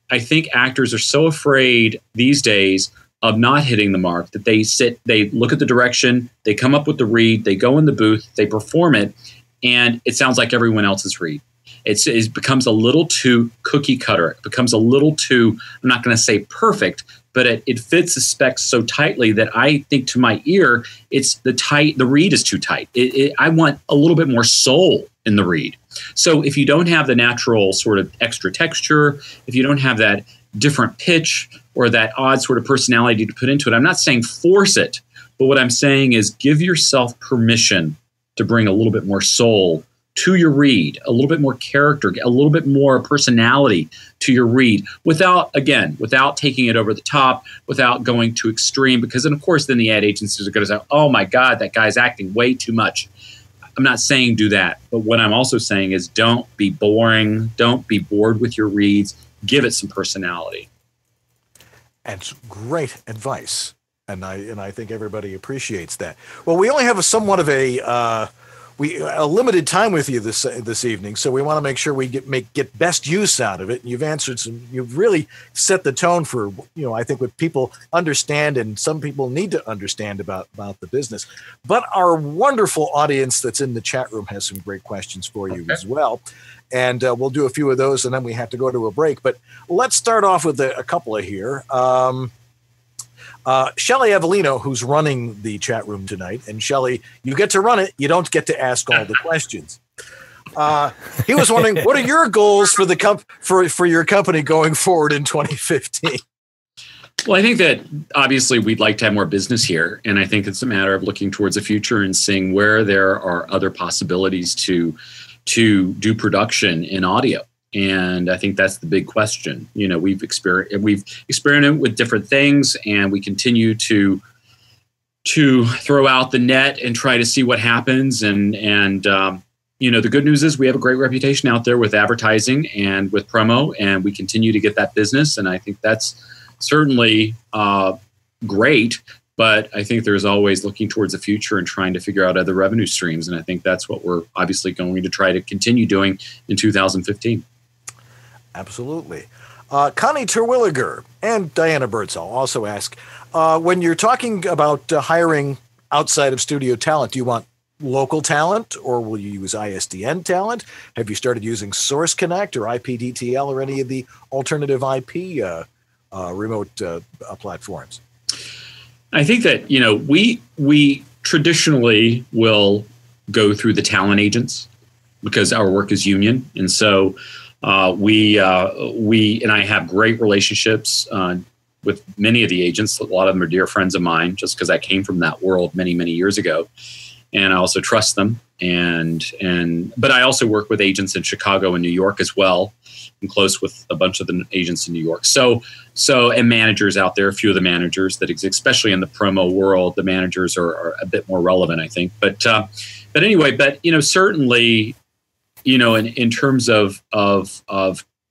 I think actors are so afraid these days of not hitting the mark that they look at the direction, they come up with the read, they go in the booth, they perform it, and it sounds like everyone else's read. It becomes a little too cookie cutter. It becomes a little too, I'm not going to say perfect, but it fits the specs so tightly that I think to my ear, the read is too tight. I want a little bit more soul in the read. So if you don't have the natural sort of extra texture, if you don't have that different pitch or that odd sort of personality to put into it, I'm not saying force it, but what I'm saying is give yourself permission to bring a little bit more soul to your read, a little bit more character, a little bit more personality to your read, without taking it over the top, without going too extreme, because then of course then the ad agencies are going to say, oh my God, that guy's acting way too much. I'm not saying do that, but what I'm also saying is don't be boring, don't be bored with your reads, give it some personality. And great advice. And I think everybody appreciates that. Well, we only have a limited time with you this evening, so we want to make sure we get best use out of it. And you've really set the tone for, I think what people understand and some people need to understand about the business. But our wonderful audience that's in the chat room has some great questions for you as well. And we'll do a few of those, and then we have to go to a break. But let's start off with a couple of here. Shelly Avellino, who's running the chat room tonight. And Shelly, you get to run it. You don't get to ask all the questions. He was wondering, what are your goals for your company going forward in 2015? Well, I think that obviously we'd like to have more business here. And I think it's a matter of looking towards the future and seeing where there are other possibilities to do production in audio. And I think that's the big question. We've experimented with different things, and we continue to throw out the net and try to see what happens. And the good news is we have a great reputation out there with advertising and with promo, and we continue to get that business. And I think that's certainly great. But I think there's always looking towards the future and trying to figure out other revenue streams. And I think that's what we're obviously going to try to continue doing in 2015. Absolutely. Connie Terwilliger and Diana Birdsall also ask, when you're talking about hiring outside of studio talent, do you want local talent or will you use ISDN talent? Have you started using Source Connect or IPDTL or any of the alternative IP remote platforms? I think that, we traditionally will go through the talent agents because our work is union. And so we and I have great relationships with many of the agents. A lot of them are dear friends of mine just because I came from that world many, many years ago. and I also trust them. But I also work with agents in Chicago and New York as well. I'm close with a bunch of the agents in New York. And managers out there, a few of the managers that exist, especially in the promo world, the managers are a bit more relevant, I think. But anyway, certainly, in terms of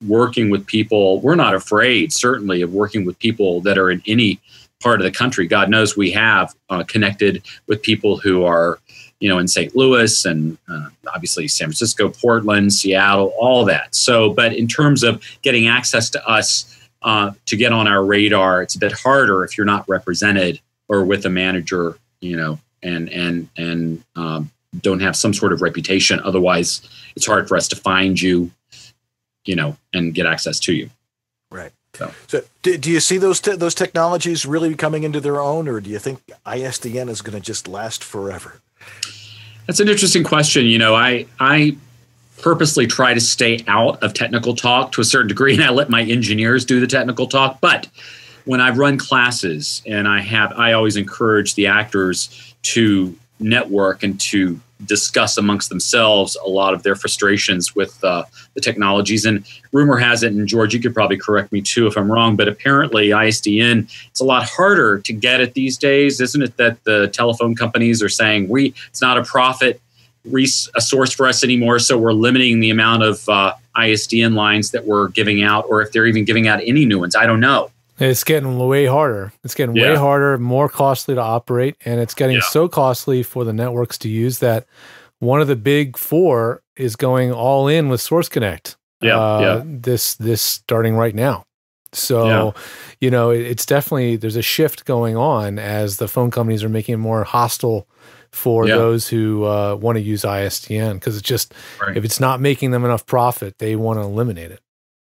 working with people, we're not afraid, certainly, of working with people that are in any part of the country. God knows we have connected with people who are, in St. Louis and obviously San Francisco, Portland, Seattle, all that. But in terms of getting access to us to get on our radar, it's a bit harder if you're not represented or with a manager, and don't have some sort of reputation. Otherwise, it's hard for us to find you, and get access to you. Right. So do you see those technologies really coming into their own, or do you think ISDN is going to just last forever? That's an interesting question. I purposely try to stay out of technical talk to a certain degree, and I let my engineers do the technical talk. But when I run classes, and I always encourage the actors to network and to discuss amongst themselves a lot of their frustrations with the technologies. And rumor has it, and George, you could probably correct me too if I'm wrong, but apparently ISDN, it's a lot harder to get it these days, isn't it? That the telephone companies are saying it's not a profit a source for us anymore, so we're limiting the amount of ISDN lines that we're giving out, or if they're even giving out any new ones. I don't know. It's getting way harder. It's getting way harder, more costly to operate, and it's getting so costly for the networks to use that one of the big four is going all in with Source Connect. This starting right now. So, it's definitely, there's a shift going on as the phone companies are making it more hostile for those who want to use ISDN, because it's just, if it's not making them enough profit, they want to eliminate it.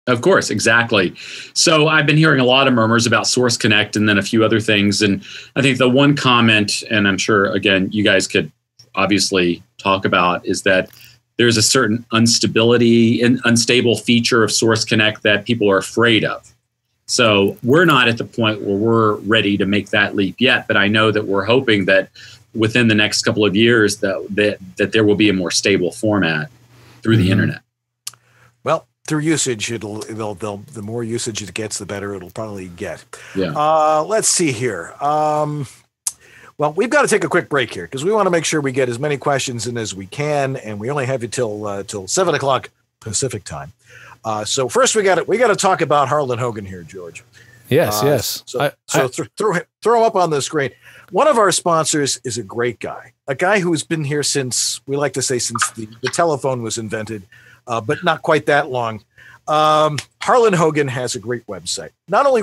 Of course, exactly. So I've been hearing a lot of murmurs about Source Connect and then a few other things. And I think the one comment, and I'm sure, again, you guys could obviously talk about, is that there's a certain instability and unstable feature of Source Connect that people are afraid of. So we're not at the point where we're ready to make that leap yet, but I know that we're hoping that within the next couple of years that there will be a more stable format through the internet. Well, through usage, the more usage it gets, the better it'll probably get. Let's see here. Well, we've got to take a quick break here because we want to make sure we get as many questions in as we can, and we only have you till 7 o'clock Pacific time. So first, we got to talk about Harlan Hogan here, George. Yes. So throw him up on the screen. One of our sponsors is a great guy, a guy who's been here since the telephone was invented. But not quite that long. Harlan Hogan has a great website. Not only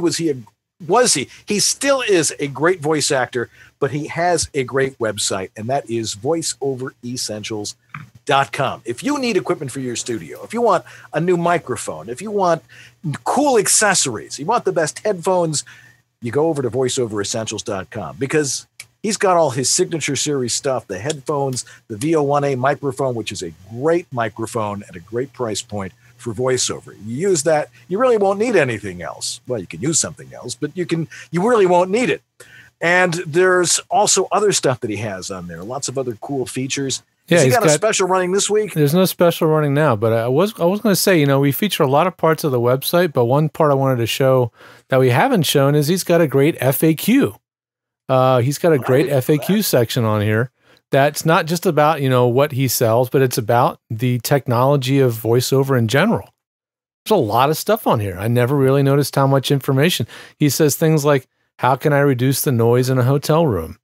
he still is a great voice actor, but he has a great website, and that is voiceoveressentials.com. If you need equipment for your studio, if you want a new microphone, if you want cool accessories, you want the best headphones, you go over to voiceoveressentials.com because he's got all his signature series stuff, the headphones, the VO1A microphone, which is a great microphone at a great price point for voiceover. You use that, you really won't need anything else. Well, you can use something else, but you really won't need it. And there's also other stuff that he has on there, lots of other cool features. Yeah, he's got a special running this week. There's no special running now, but I was going to say, we feature a lot of parts of the website, but one part I wanted to show that we haven't shown is he's got a great FAQ. He's got a great FAQ section on here that's not just about, what he sells, but it's about the technology of voiceover in general. There's a lot of stuff on here. I never really noticed how much information. He says things like, how can I reduce the noise in a hotel room?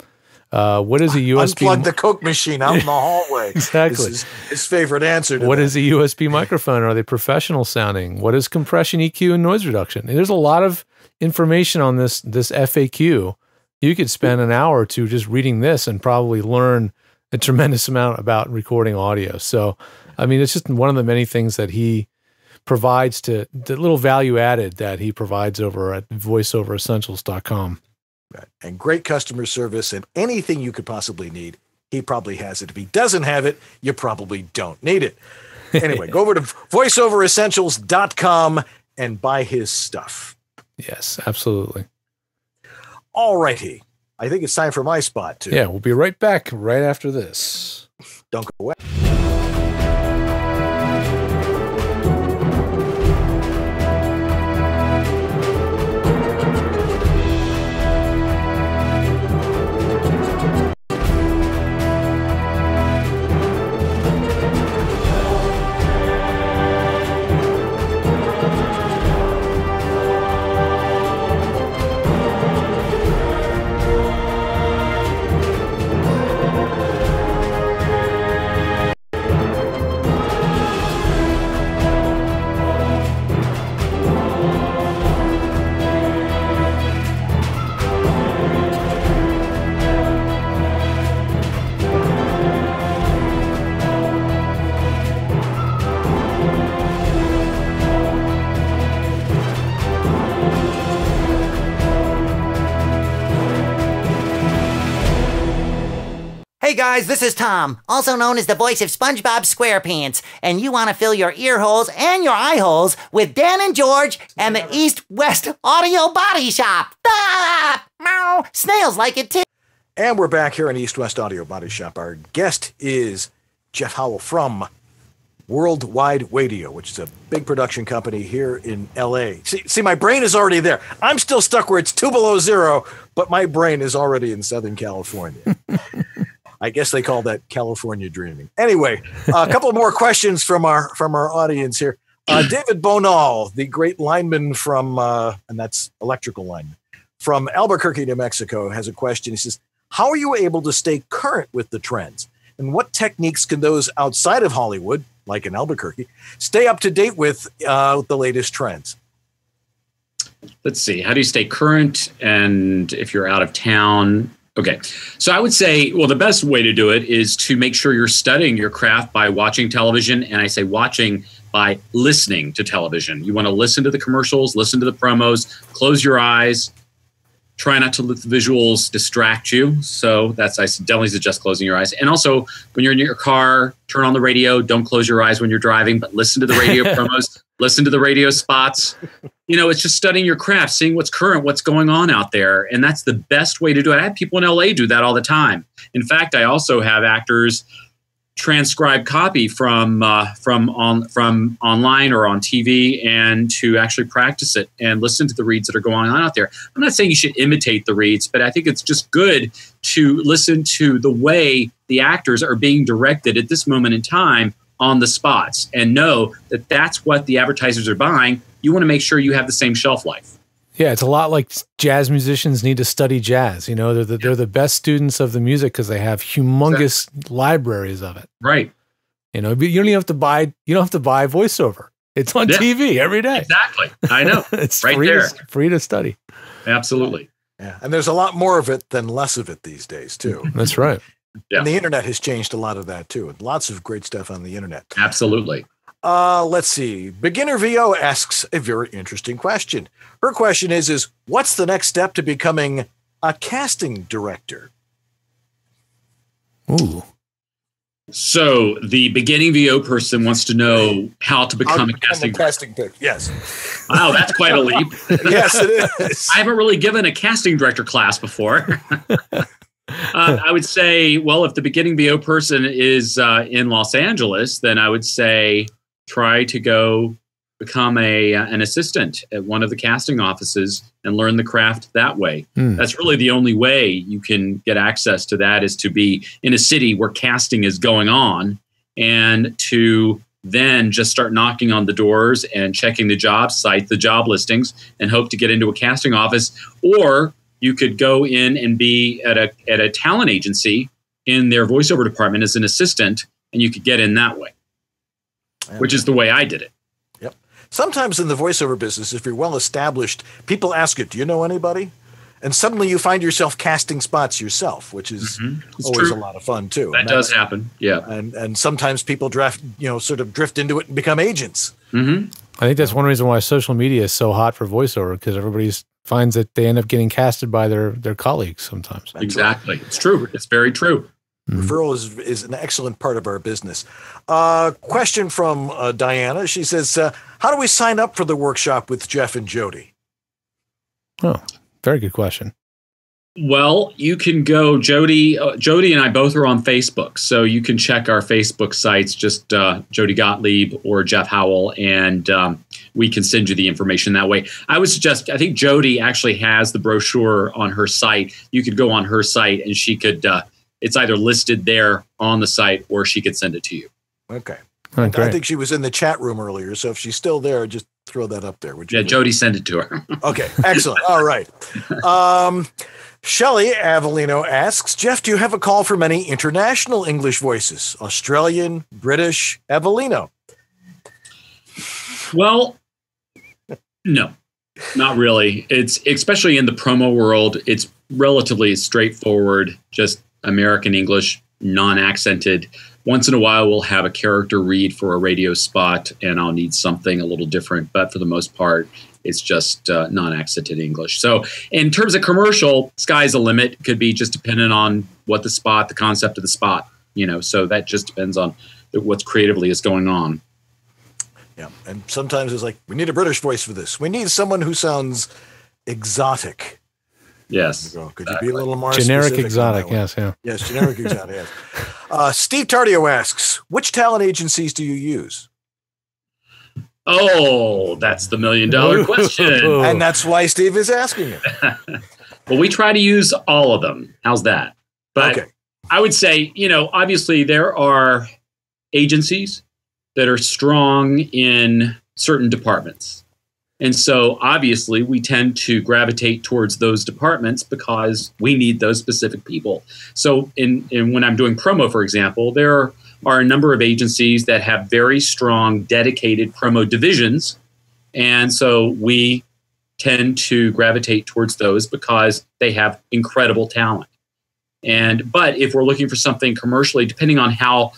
What is a USB? Unplug the Coke machine out in the hallway. Exactly. This is his favorite answer to What that. is a USB microphone? Are they professional sounding? What is compression, EQ, and noise reduction? And there's a lot of information on this FAQ. You could spend an hour or two just reading this and probably learn a tremendous amount about recording audio. So, it's just one of the many things that he provides the little value added that he provides over at voiceoveressentials.com. Right. And great customer service and anything you could possibly need. He probably has it. If he doesn't have it, you probably don't need it. Anyway, go over to voiceoveressentials.com and buy his stuff. Yes, absolutely. All righty. I think it's time for my spot, too. Yeah, we'll be right back right after this. Don't go away. Hey guys, this is Tom, also known as the voice of SpongeBob SquarePants, and you want to fill your ear holes and your eye holes with Dan and George and the East-West Audio Body Shop. Ah! Meow! Snails like it too. And we're back here in East-West Audio Body Shop. Our guest is Jeff Howell from Wide Wadio, which is a big production company here in L.A. See, my brain is already there. I'm still stuck where it's 2 below zero, but my brain is already in Southern California. I guess they call that California dreaming. Anyway, a couple more questions from our audience here. David Bonal, the great lineman from, and that's electrical lineman, from Albuquerque, New Mexico, has a question. He says, how are you able to stay current with the trends? And what techniques can those outside of Hollywood, like in Albuquerque, stay up to date with the latest trends? Let's see. How do you stay current? And if you're out of town? Okay. So I would say, well, the best way to do it is to make sure you're studying your craft by watching television. And I say watching by listening to television. You want to listen to the commercials, listen to the promos, close your eyes, try not to let the visuals distract you. So I definitely suggest closing your eyes. And also when you're in your car, turn on the radio. Don't close your eyes when you're driving, but listen to the radio promos, listen to the radio spots. It's just studying your craft, seeing what's current, what's going on out there. And that's the best way to do it. I have people in LA do that all the time. In fact, I also have actors transcribe copy from online or on TV and to actually practice it and listen to the reads that are going on out there. I'm not saying you should imitate the reads, but I think it's just good to listen to the way the actors are being directed at this moment in time on the spots and know that that's what the advertisers are buying. You want to make sure you have the same shelf life. Yeah, it's a lot like jazz musicians need to study jazz. They're the best students of the music because they have humongous libraries of it. Right. You don't even have to buy. You don't have to buy voiceover. It's on TV every day. Exactly. I know. It's right free there. Free to study. Absolutely. Yeah, and there's a lot more of it than less of it these days too. That's right. Yeah. And the internet has changed a lot of that too. Lots of great stuff on the internet. Absolutely. Let's see. Beginner VO asks a very interesting question. Her question is what's the next step to becoming a casting director? Ooh. So the beginning VO person wants to know how to become a casting pick. Yes. Wow, that's quite a leap. Yes, it is. I haven't really given a casting director class before. I would say, well, if the beginning VO person is in Los Angeles, then I would say try to go become an assistant at one of the casting offices and learn the craft that way. That's really the only way you can get access to that, is to be in a city where casting is going on and to then just start knocking on the doors and checking the job site, the job listings, and hope to get into a casting office. Or you could go in and be at a talent agency in their voiceover department as an assistant, and you could get in that way, which is the way I did it. Yep. Sometimes in the voiceover business, if you're well established, people ask you, do you know anybody? And suddenly you find yourself casting spots yourself, which is always a lot of fun too. That does happen. Yeah. And sometimes people sort of drift into it and become agents. Mm-hmm. I think that's one reason why social media is so hot for voiceover, because everybody finds that they end up getting casted by their colleagues sometimes. Exactly. It's true. It's very true. Referral is an excellent part of our business. Question from Diana. She says, how do we sign up for the workshop with Jeff and Jody? Oh, very good question. Well, you can go, Jody and I both are on Facebook. So you can check our Facebook sites, just Jody Gottlieb or Jeff Howell, and we can send you the information that way. I would suggest, I think Jody actually has the brochure on her site. You could go on her site and she could, it's either listed there on the site or she could send it to you. Okay. Oh, I think she was in the chat room earlier. So if she's still there, just throw that up there. Would you? Yeah, Jody sent it to her. Okay, excellent. All right. Shelley Avellino asks, Jeff, do you have a call for many international English voices? Australian, British, Avellino? Well, no, not really. It's especially in the promo world, it's relatively straightforward, just American English, non-accented. Once in a while, we'll have a character read for a radio spot, and I'll need something a little different. But for the most part, it's just non-accented English. So in terms of commercial, sky's the limit. It could be just dependent on what the spot, the concept of the spot, so that just depends on what's creatively is going on. Yeah. And sometimes it's like, we need a British voice for this. We need someone who sounds exotic. Yes. Could you be a little more generic specific exotic? Yes. Yeah. Yes. Generic exotic. Yes. Steve Tardio asks, which talent agencies do you use? Oh, that's the $1 million question. And that's why Steve is asking it. Well, we try to use all of them. How's that? But okay. I would say, obviously there are agencies that are strong in certain departments. And so obviously we tend to gravitate towards those departments because we need those specific people. So in when I'm doing promo, for example, there are a number of agencies that have very strong, dedicated promo divisions. And so we tend to gravitate towards those because they have incredible talent. But if we're looking for something commercially, depending on how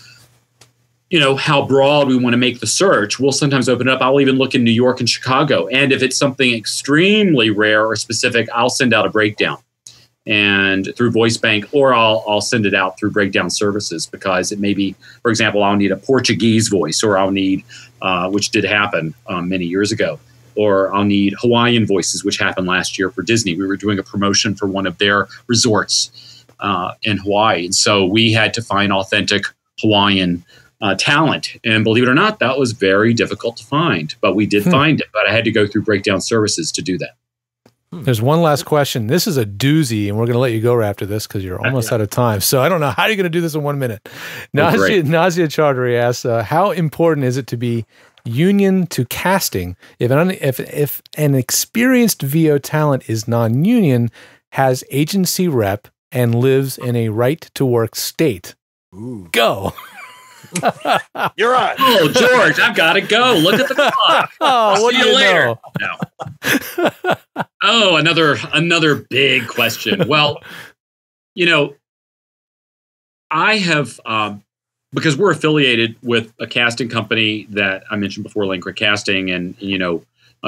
broad we want to make the search, we'll sometimes open it up. I'll even look in New York and Chicago. And if it's something extremely rare or specific, I'll send out a breakdown and through Voice Bank, or I'll send it out through breakdown services, because it may be, for example, I'll need a Portuguese voice, or I'll need, which did happen many years ago, or I'll need Hawaiian voices, which happened last year for Disney. We were doing a promotion for one of their resorts in Hawaii. And so we had to find authentic Hawaiian talent. And believe it or not, that was very difficult to find, but we did find it. But I had to go through breakdown services to do that. There's one last question. This is a doozy, and we're going to let you go after this because you're almost out of time. So I don't know how you're going to do this in 1 minute. Nazia Chaudhary asks, how important is it to be union to casting if an experienced VO talent is non-union, has agency rep, and lives in a right-to-work state? Ooh. Go. You're on. Oh, George, I've got to go. Look at the clock. I'll see you later. No. Oh, another big question. Well, I have, because we're affiliated with a casting company that I mentioned before, Lane Craig Casting, and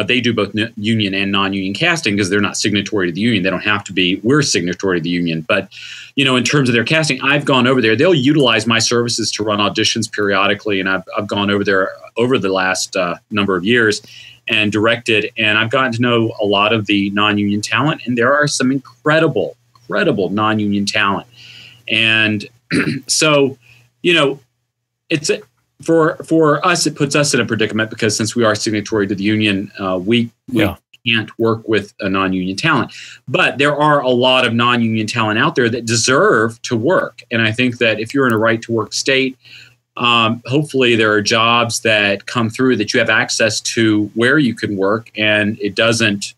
they do both union and non-union casting because they're not signatory to the union. They don't have to be. We're signatory to the union. But, in terms of their casting, I've gone over there. They'll utilize my services to run auditions periodically. And I've gone over there over the last number of years and directed. And I've gotten to know a lot of the non-union talent. And there are some incredible non-union talent. And so, it's for us, it puts us in a predicament because since we are signatory to the union, we can't work with a non-union talent. But there are a lot of non-union talent out there that deserve to work. And I think that if you're in a right-to-work state, hopefully there are jobs that come through that you have access to where you can work, and it doesn't,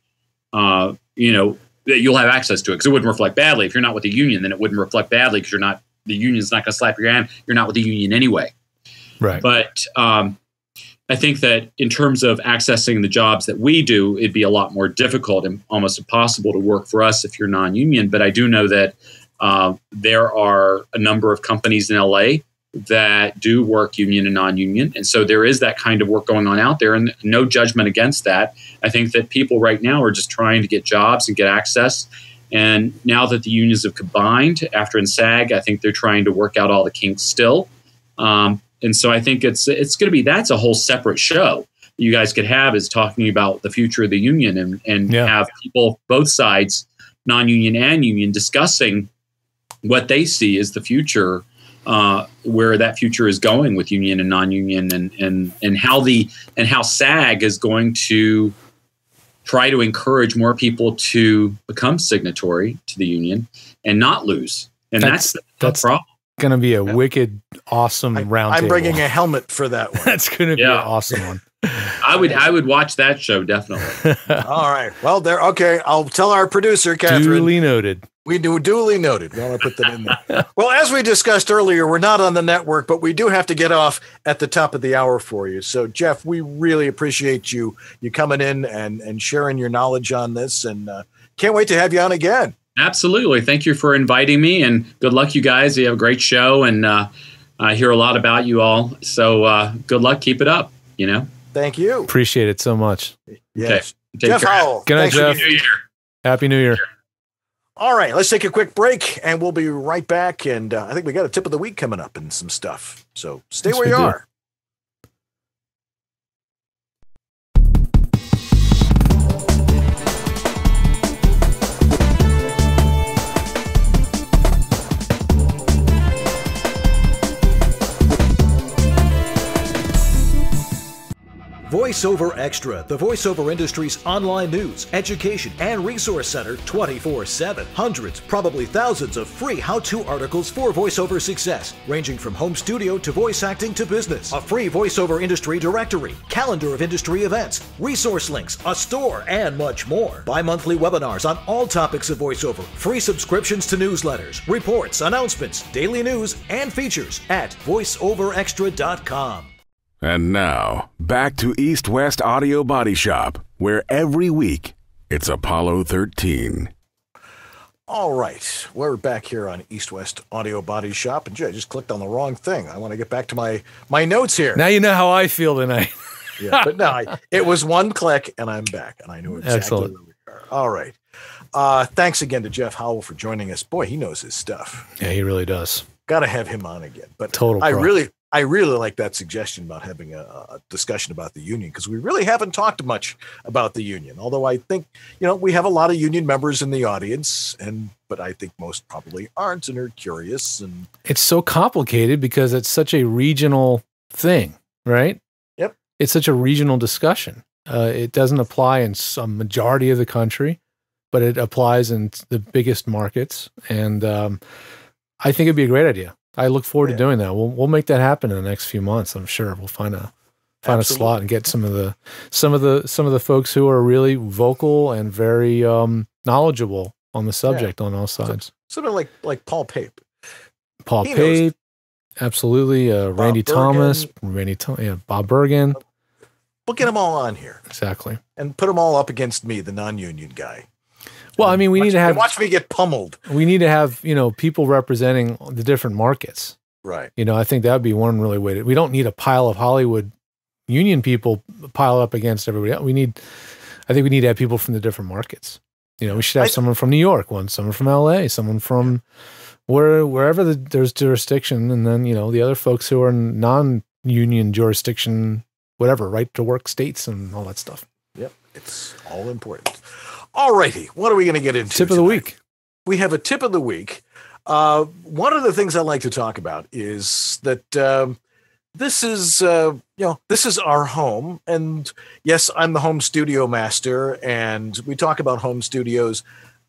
that you'll have access to it because it wouldn't reflect badly. If you're not with the union, then it wouldn't reflect badly because the union's not going to slap your hand. You're not with the union anyway. Right. But I think that in terms of accessing the jobs that we do, it'd be a lot more difficult and almost impossible to work for us if you're non-union. But I do know that there are a number of companies in LA that do work union and non-union. And so there is that kind of work going on out there, and no judgment against that. I think that people right now are just trying to get jobs and get access. And now that the unions have combined after in SAG, I think they're trying to work out all the kinks still. And so I think it's going to be, that's a whole separate show you guys could have, is talking about the future of the union and have people, both sides, non-union and union, discussing what they see as the future, where that future is going with union and non-union, and how SAG is going to try to encourage more people to become signatory to the union and not lose. And that's the problem. Going to be a wicked, awesome round. I'm bringing a helmet for that one. That's going to be an awesome one. I would watch that show, definitely. All right. Well, okay. I'll tell our producer, Catherine. Duly noted. We do duly noted. We want to put that in there. Well, as we discussed earlier, we're not on the network, but we do have to get off at the top of the hour for you. So, Jeff, we really appreciate you coming in and sharing your knowledge on this, and can't wait to have you on again. Absolutely. Thank you for inviting me, and good luck, you guys. You have a great show, and I hear a lot about you all. So good luck. Keep it up, Thank you. Appreciate it so much. Yes. Okay. Jeff Howell. Good night, Jeff. Happy New Year. Happy New Year. All right, let's take a quick break, and we'll be right back. And I think we got a tip of the week coming up and some stuff. So stay where you are. VoiceOver Extra, the voiceover industry's online news, education, and resource center 24/7. Hundreds, probably thousands of free how-to articles for voiceover success, ranging from home studio to voice acting to business. A free voiceover industry directory, calendar of industry events, resource links, a store, and much more. Bi-monthly webinars on all topics of voiceover, free subscriptions to newsletters, reports, announcements, daily news, and features at voiceoverextra.com. And now, back to East West Audio Body Shop, where every week it's Apollo 13. All right, we're back here on East West Audio Body Shop, and I just clicked on the wrong thing. I want to get back to my notes here. Now you know how I feel tonight. Yeah, but no, it was one click, and I'm back, and I knew exactly where we are. All right. Thanks again to Jeff Howell for joining us. Boy, he knows his stuff. Yeah, he really does. Got to have him on again. But total. I really like that suggestion about having a discussion about the union, because we really haven't talked much about the union. Although I think, we have a lot of union members in the audience, but I think most probably aren't and are curious. And it's so complicated because it's such a regional thing, right? Yep. It's such a regional discussion. It doesn't apply in some majority of the country, but it applies in the biggest markets. And I think it'd be a great idea. I look forward to doing that. We'll make that happen in the next few months. I'm sure we'll find a slot and get some of the folks who are really vocal and very knowledgeable on the subject on all sides. Something like Paul Pape. Paul Pape, absolutely. Randy Thomas, Bob Bergen. We'll get them all on here. Exactly. And put them all up against me, the non-union guy. Well, I mean, we need to have watch me get pummeled. We need to have people representing the different markets, right? I think that would be one really way. We don't need a pile of Hollywood union people pile up against everybody else. I think we need to have people from the different markets. We should have someone from New York, someone from LA, someone from wherever there's jurisdiction, and then the other folks who are non-union jurisdiction, whatever, right to work states and all that stuff. Yep, it's all important. All righty, what are we going to get into? Tip of the week. We have a tip of the week. One of the things I like to talk about is that this is our home, and yes, I'm the home studio master, and we talk about home studios,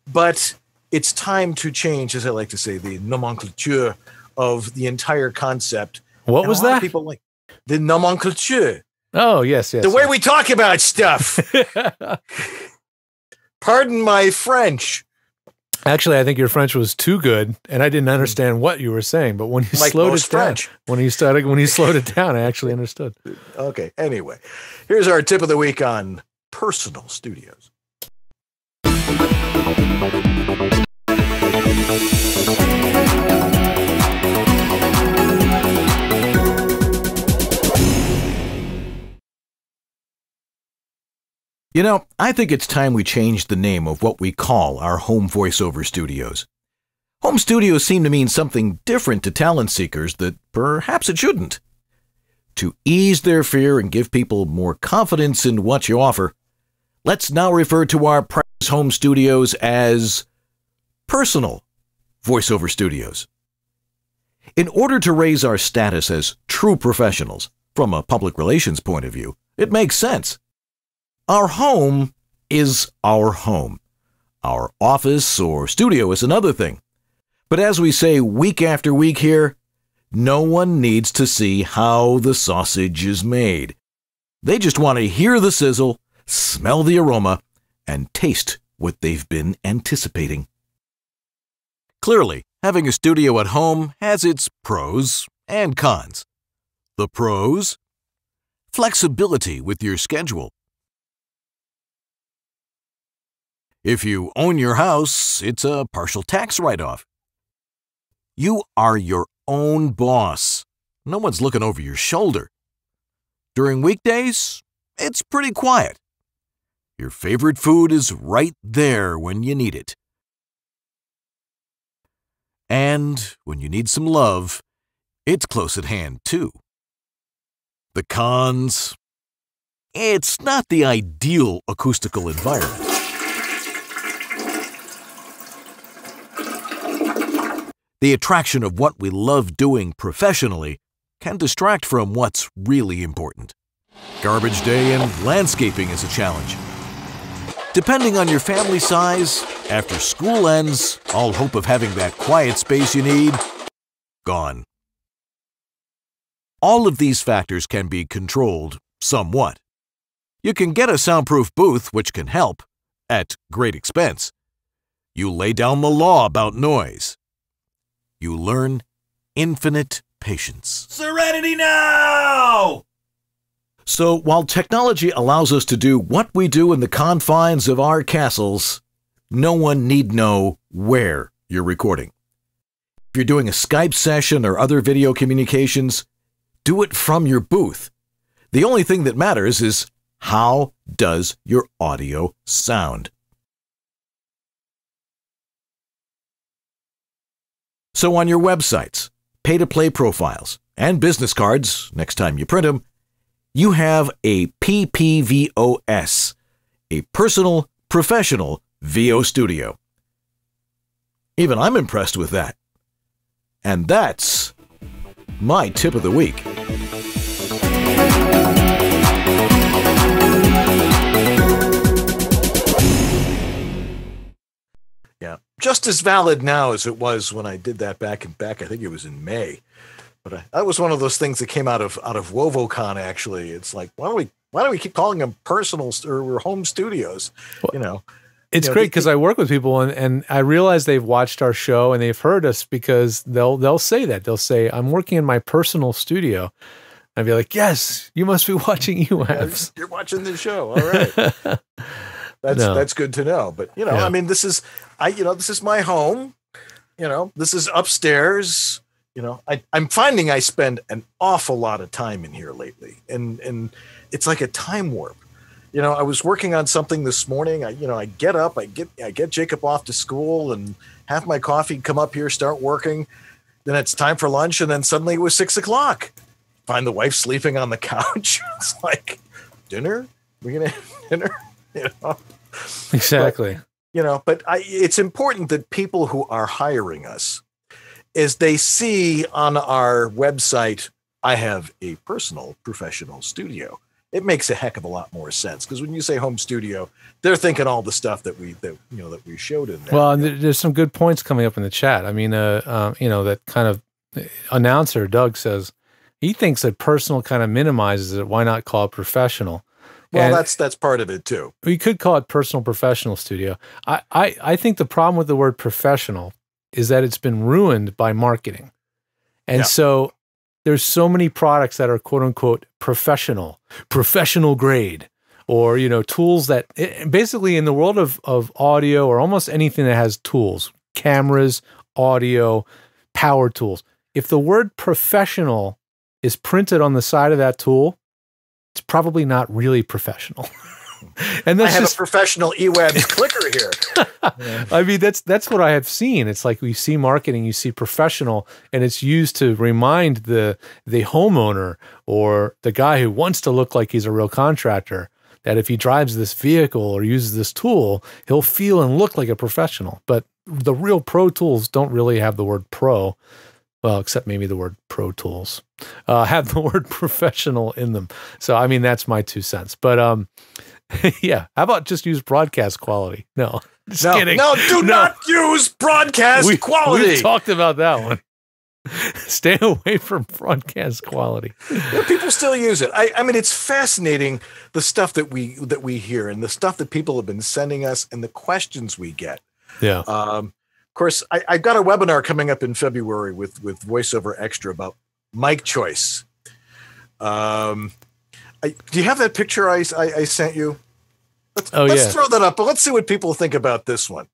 but it's time to change, as I like to say, the nomenclature of the entire concept. What was that? People like the nomenclature. Oh, yes. The way we talk about stuff. Pardon my French. Actually, I think your French was too good, and I didn't understand what you were saying. But when you slowed it down, when you slowed it down, I actually understood. Okay. Anyway, here's our tip of the week on personal studios. I think it's time we changed the name of what we call our home voiceover studios. Home studios seem to mean something different to talent seekers that perhaps it shouldn't. To ease their fear and give people more confidence in what you offer, let's now refer to our precious home studios as personal voiceover studios. In order to raise our status as true professionals, from a public relations point of view, it makes sense. Our home is our home. Our office or studio is another thing. But as we say week after week here, no one needs to see how the sausage is made. They just want to hear the sizzle, smell the aroma, and taste what they've been anticipating. Clearly, having a studio at home has its pros and cons. The pros? Flexibility with your schedule. If you own your house, it's a partial tax write-off. You are your own boss. No one's looking over your shoulder. During weekdays, it's pretty quiet. Your favorite food is right there when you need it. And when you need some love, it's close at hand, too. The cons? It's not the ideal acoustical environment. The attraction of what we love doing professionally can distract from what's really important. Garbage day and landscaping is a challenge. Depending on your family size, after school ends, all hope of having that quiet space you need, gone. All of these factors can be controlled somewhat. You can get a soundproof booth, which can help, at great expense. You lay down the law about noise. You learn infinite patience. Serenity now! So while technology allows us to do what we do in the confines of our castles, no one need know where you're recording. If you're doing a Skype session or other video communications, do it from your booth. The only thing that matters is how does your audio sound. So on your websites, pay-to-play profiles, and business cards, next time you print them, you have a PPVOS, a personal professional VO studio. Even I'm impressed with that. And that's my tip of the week. Yeah, just as valid now as it was when I did that back, I think it was in May. But that was one of those things that came out of WovoCon. Actually, it's like, why don't we keep calling them personal or home studios? Well, it's great because I work with people and I realize they've watched our show and they've heard us because they'll say that. They'll say, I'm working in my personal studio. I'd be like, yes, you must be watching EWABS. You're watching the show. All right. That's good to know. But I mean, this is my home. This is upstairs. I'm finding I spend an awful lot of time in here lately, and it's like a time warp. I was working on something this morning. I get up, I get Jacob off to school, and have my coffee, come up here, start working. Then it's time for lunch, and then suddenly it was 6 o'clock. Find the wife sleeping on the couch. It's like, dinner? We're gonna have dinner? Exactly. But it's important that people who are hiring us, as they see on our website, I have a personal professional studio. It makes a heck of a lot more sense because when you say home studio, they're thinking all the stuff that we showed in there. Well, and there's some good points coming up in the chat. I mean, that kind of announcer Doug says he thinks that personal kind of minimizes it. Why not call it professional? Well, and that's part of it too. We could call it personal professional studio. I think the problem with the word professional is that it's been ruined by marketing. And so there's so many products that are quote unquote professional grade, or, tools that basically in the world of audio or almost anything that has tools, cameras, audio, power tools. If the word professional is printed on the side of that tool, it's probably not really professional. And that's I have a professional EWABS clicker here. I mean, that's what I have seen. It's like we see marketing, you see professional, and it's used to remind the homeowner or the guy who wants to look like he's a real contractor that if he drives this vehicle or uses this tool, he'll feel and look like a professional. But the real Pro Tools don't really have the word pro, well, except maybe the word Pro Tools, have the word professional in them. So, I mean, that's my 2 cents. But yeah, how about just use broadcast quality? No, just kidding. No, do not use broadcast quality. We've talked about that one. Stay away from broadcast quality. People still use it. I mean, it's fascinating, the stuff that we hear and the stuff that people have been sending us and the questions we get. Yeah. Of course, I've got a webinar coming up in February with VoiceOver Extra about mic choice. Do you have that picture I sent you? Let's throw that up, but let's see what people think about this one.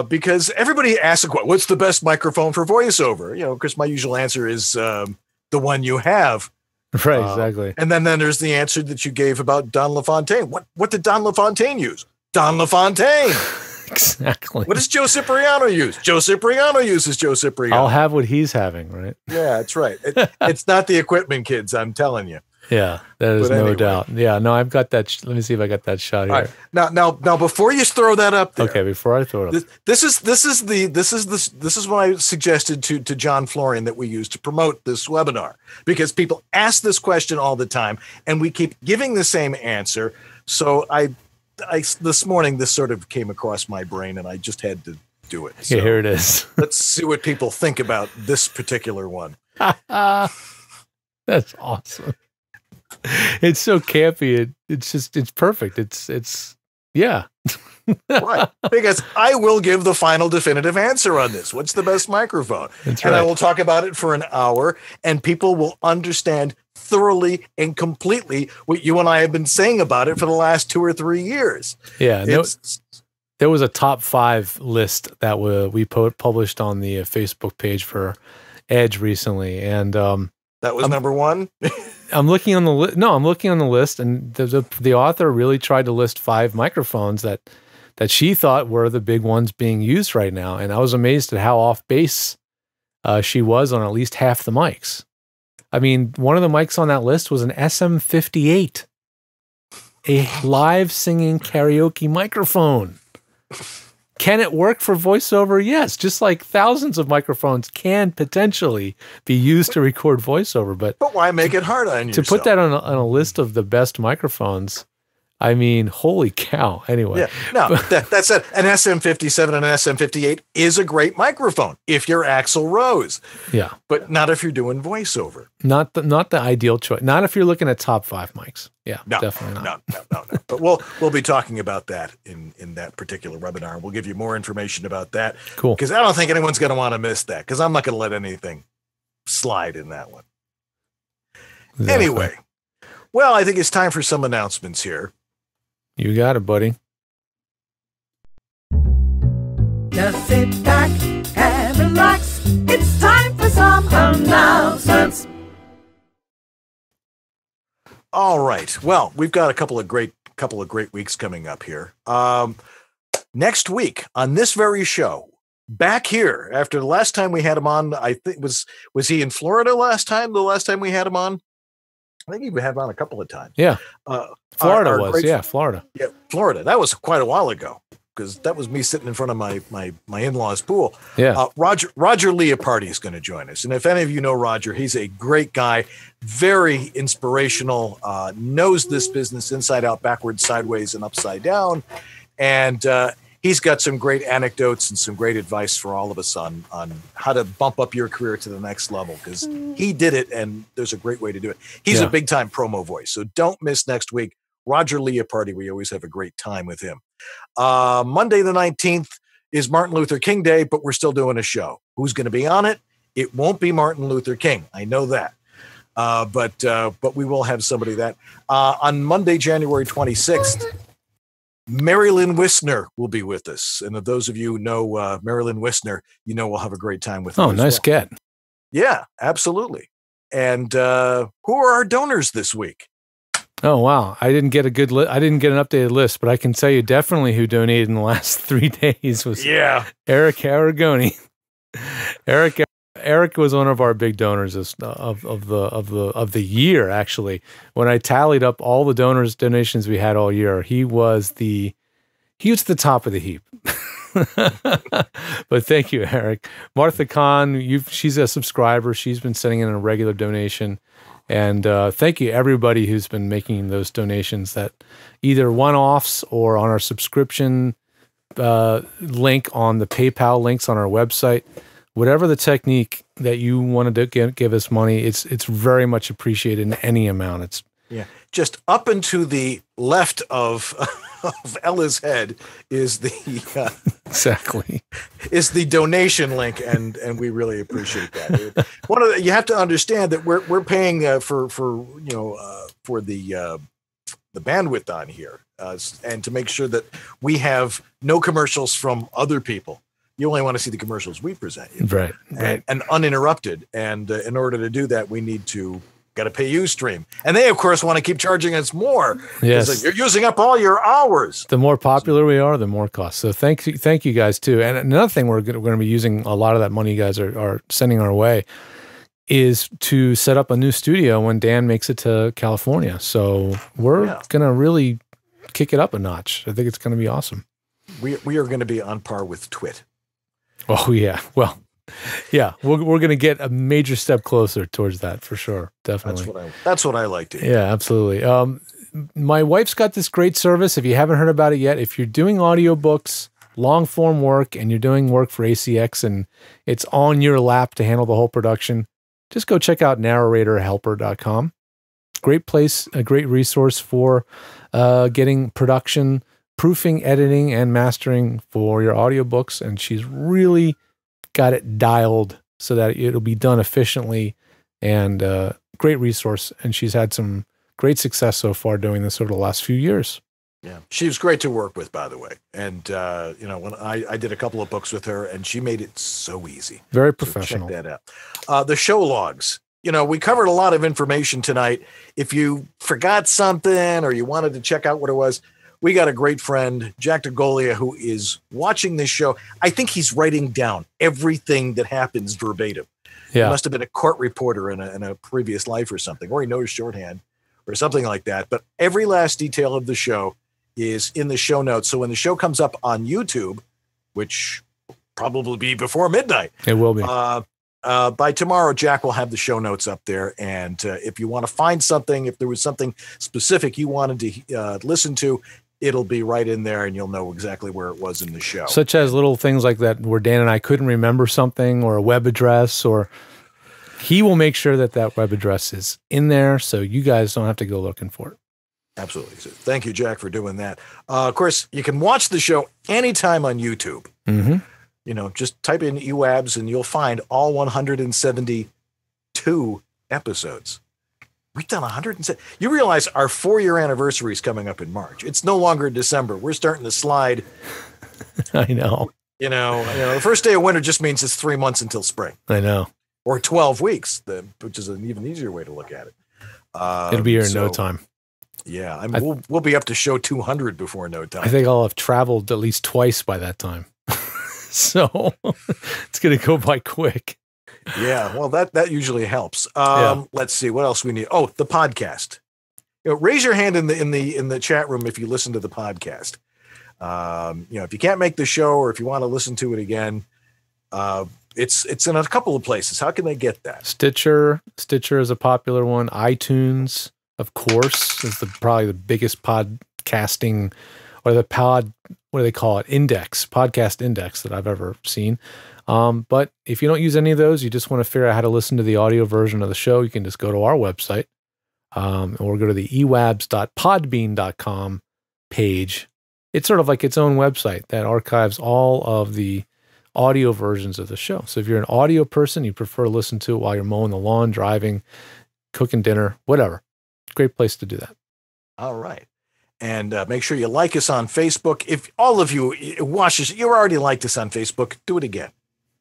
Because everybody asks, what's the best microphone for voiceover? You know, because my usual answer is the one you have. Right, exactly. And then there's the answer that you gave about Don LaFontaine. What did Don LaFontaine use? Don LaFontaine. Exactly. What does Joe Cipriano use? Joe Cipriano uses Joe Cipriano. I'll have what he's having, right? Yeah, that's right. It's not the equipment, kids, I'm telling you. Yeah, that is no doubt. Yeah, no, I've got that. Let me see if I got that shot here. Right. Now, before you throw that up there, okay, before I throw it up, this is what I suggested to John Florian that we use to promote this webinar, because people ask this question all the time, and we keep giving the same answer. So I this morning this sort of came across my brain, and I just had to do it. So yeah, here it is. Let's see what people think about this particular one. That's awesome. It's so campy. It's perfect. It's yeah. Right. Because I will give the final definitive answer on this. What's the best microphone? That's and right. I will talk about it for an hour, and people will understand thoroughly and completely what you and I have been saying about it for the last 2 or 3 years. Yeah. There was a top 5 list that we published on the Facebook page for Edge recently, and that was number 1. I'm looking on the list. No, I'm looking on the list, and the author really tried to list 5 microphones that she thought were the big ones being used right now, and I was amazed at how off base she was on at least half the mics. I mean, one of the mics on that list was an SM58, a live singing karaoke microphone. Can it work for voiceover? Yes, just like thousands of microphones can potentially be used to record voiceover. But why make it hard on yourself? To put that on a list of the best microphones, I mean, holy cow. Anyway. Yeah, no, that's it. An SM57 and an SM58 is a great microphone if you're Axl Rose. Yeah. But not if you're doing voiceover. Not the ideal choice. Not if you're looking at top 5 mics. Yeah, no, definitely not. No. But we'll be talking about that in that particular webinar. We'll give you more information about that. Cool. Because I don't think anyone's going to want to miss that, because I'm not going to let anything slide in that one. Exactly. Anyway, well, I think it's time for some announcements here. You got it, buddy. Just sit back and relax. It's time for some announcements. All right. Well, we've got a couple of great weeks coming up here. Next week on this very show, back here after the last time we had him on, I think was he in Florida last time? The last time we had him on, I think he had him on a couple of times. Yeah. Florida. Florida. Yeah, Florida. That was quite a while ago, because that was me sitting in front of my in-laws' pool. Yeah. Roger Leopardi is going to join us. And if any of you know Roger, he's a great guy, very inspirational, knows this business inside out, backwards, sideways, and upside down. And he's got some great anecdotes and some great advice for all of us on how to bump up your career to the next level, because he did it, and there's a great way to do it. He's a big-time promo voice, so don't miss next week. Roger Leopardi, we always have a great time with him. Monday the 19th is Martin Luther King Day, but we're still doing a show. Who's going to be on it? It won't be Martin Luther King. I know that. But we will have somebody that. On Monday, January 26th, Marilyn Wisner will be with us. And of those of you who know Marilyn Wisner, you know we'll have a great time with her. Oh, nice get. Yeah, absolutely. And who are our donors this week? Oh, wow. I didn't get an updated list, but I can tell you definitely who donated in the last 3 days was Eric Aragoni. Eric was one of our big donors of the year, actually. When I tallied up all the donations we had all year, he was the top of the heap. But thank you, Eric. Martha Kahn, she's a subscriber. She's been sending in a regular donation. And thank you, everybody who's been making those donations, that either one-offs or on our subscription link on the PayPal links on our website. Whatever the technique that you wanted to give us money, it's very much appreciated in any amount. Just up and to the left of Ella's head is the exactly is the donation link, and we really appreciate that. You have to understand that we're paying for the bandwidth on here, and to make sure that we have no commercials from other people. You only want to see the commercials we present you, right? And uninterrupted. And in order to do that, we need to got to pay Ustream, and they of course want to keep charging us more. Yes, you're using up all your hours. The more popular we are, the more cost. So thank you guys too. And another thing we're going to be using a lot of that money you guys are sending our way is to set up a new studio when Dan makes it to California. So we're going to really kick it up a notch. I think it's going to be awesome. We are going to be on par with Twit. Oh yeah, well. Yeah, we're going to get a major step closer towards that for sure. Definitely. That's what I like to hear. Yeah, absolutely. My wife's got this great service. If you haven't heard about it yet, if you're doing audiobooks, long form work, and you're doing work for ACX and it's on your lap to handle the whole production, just go check out narratorhelper.com. Great place, a great resource for getting production, proofing, editing, and mastering for your audiobooks. And she's really got it dialed so that it'll be done efficiently, and great resource. And she's had some great success so far doing this over the last few years. Yeah, she was great to work with, by the way. And when I did a couple of books with her, and she made it so easy. Very professional. So check that out. The show logs. We covered a lot of information tonight. If you forgot something or you wanted to check out what it was, we got a great friend, Jack DeGolia, who is watching this show. I think he's writing down everything that happens verbatim. Yeah. He must have been a court reporter in a previous life or something, or he knows shorthand or something like that. But every last detail of the show is in the show notes. So when the show comes up on YouTube, which will probably be before midnight. It will be. By tomorrow, Jack will have the show notes up there. And if you want to find something, if there was something specific you wanted to listen to, it'll be right in there, and you'll know exactly where it was in the show. Such as little things like that where Dan and I couldn't remember something, or a web address, or he will make sure that web address is in there so you guys don't have to go looking for it. Absolutely. So thank you, Jack, for doing that. Of course, you can watch the show anytime on YouTube. Mm-hmm. Just type in EWABS and you'll find all 172 episodes. We've done 107. You realize our 4-year anniversary is coming up in March. It's no longer December. We're starting to slide. I know. The first day of winter just means it's 3 months until spring. I know. Or 12 weeks, which is an even easier way to look at it. It'll be here in no time. Yeah, we'll be up to show 200 before no time. I think I'll have traveled at least twice by that time. So it's going to go by quick. Yeah, well, that usually helps. Let's see what else we need. Oh, the podcast. Raise your hand in the chat room if you listen to the podcast. If you can't make the show, or if you want to listen to it again, it's in a couple of places. How can they get that? Stitcher is a popular one. iTunes, of course, is probably the biggest podcasting, or what do they call it? Podcast index that I've ever seen. But if you don't use any of those, you just want to figure out how to listen to the audio version of the show, you can just go to our website, or go to the ewabs.podbean.com page. It's sort of like its own website that archives all of the audio versions of the show. So if you're an audio person, you prefer to listen to it while you're mowing the lawn, driving, cooking dinner, whatever. Great place to do that. All right. And make sure you like us on Facebook. If all of you watch us, you already liked us on Facebook, do it again.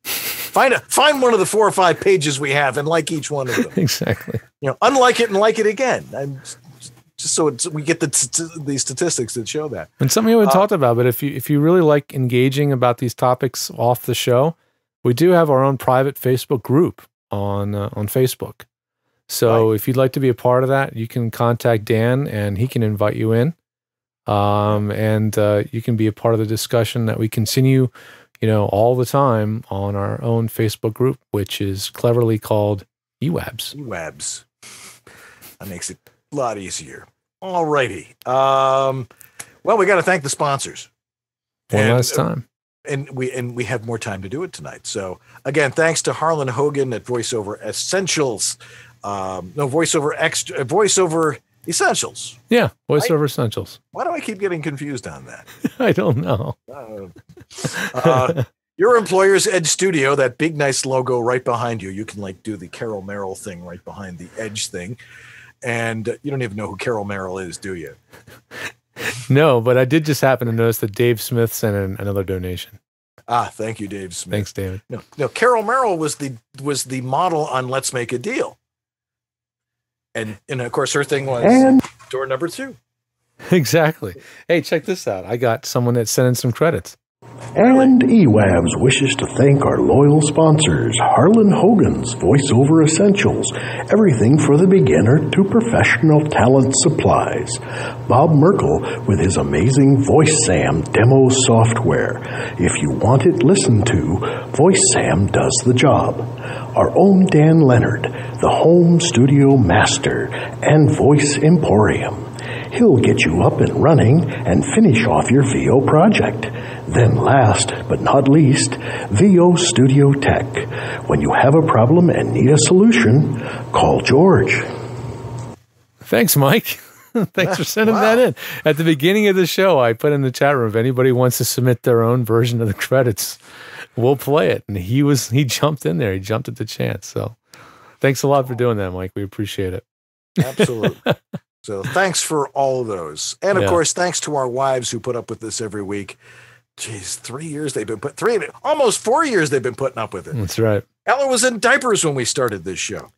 Find one of the 4 or 5 pages we have and like each one of them. Exactly. Unlike it and like it again. And just so we get the statistics that show that. And something we haven't talked about, but if you really like engaging about these topics off the show, we do have our own private Facebook group on Facebook. So if you'd like to be a part of that, you can contact Dan and he can invite you in. And you can be a part of the discussion that we continue, all the time on our own Facebook group, which is cleverly called EWABS. EWABS. That makes it a lot easier. All righty. Well, we got to thank the sponsors. One last time. And we have more time to do it tonight. So again, thanks to Harlan Hogan at VoiceOver Essentials. VoiceOver Essentials. Yeah, VoiceOver Essentials. Why do I keep getting confused on that? I don't know. Your employer's Edge Studio, that big nice logo right behind you. You can do the Carol Merrill thing right behind the Edge thing. And you don't even know who Carol Merrill is, do you? No, but I did just happen to notice that Dave Smith sent in another donation. Thank you, Dave Smith. Thanks, David. No, Carol Merrill was the model on Let's Make a Deal. And of course her thing was door number 2. Exactly. Hey, check this out. I got someone that sent in some credits. And EWABS wishes to thank our loyal sponsors, Harlan Hogan's VoiceOver Essentials, everything for the beginner to professional talent supplies. Bob Merkel with his amazing VoiceSam demo software. If you want it listened to, VoiceSam does the job. Our own Dan Leonard, the home studio master and voice emporium. He'll get you up and running and finish off your VO project. Then last but not least, VO Studio Tech. When you have a problem and need a solution, call George. Thanks, Mike. Thanks for sending that in. At the beginning of the show, I put in the chat room, if anybody wants to submit their own version of the credits, we'll play it. And he jumped in there. He jumped at the chance. So thanks a lot for doing that, Mike. We appreciate it. Absolutely. So thanks for all of those. And of course, thanks to our wives who put up with this every week. Geez, 3 years they've been almost 4 years they've been putting up with it. That's right. Ella was in diapers when we started this show.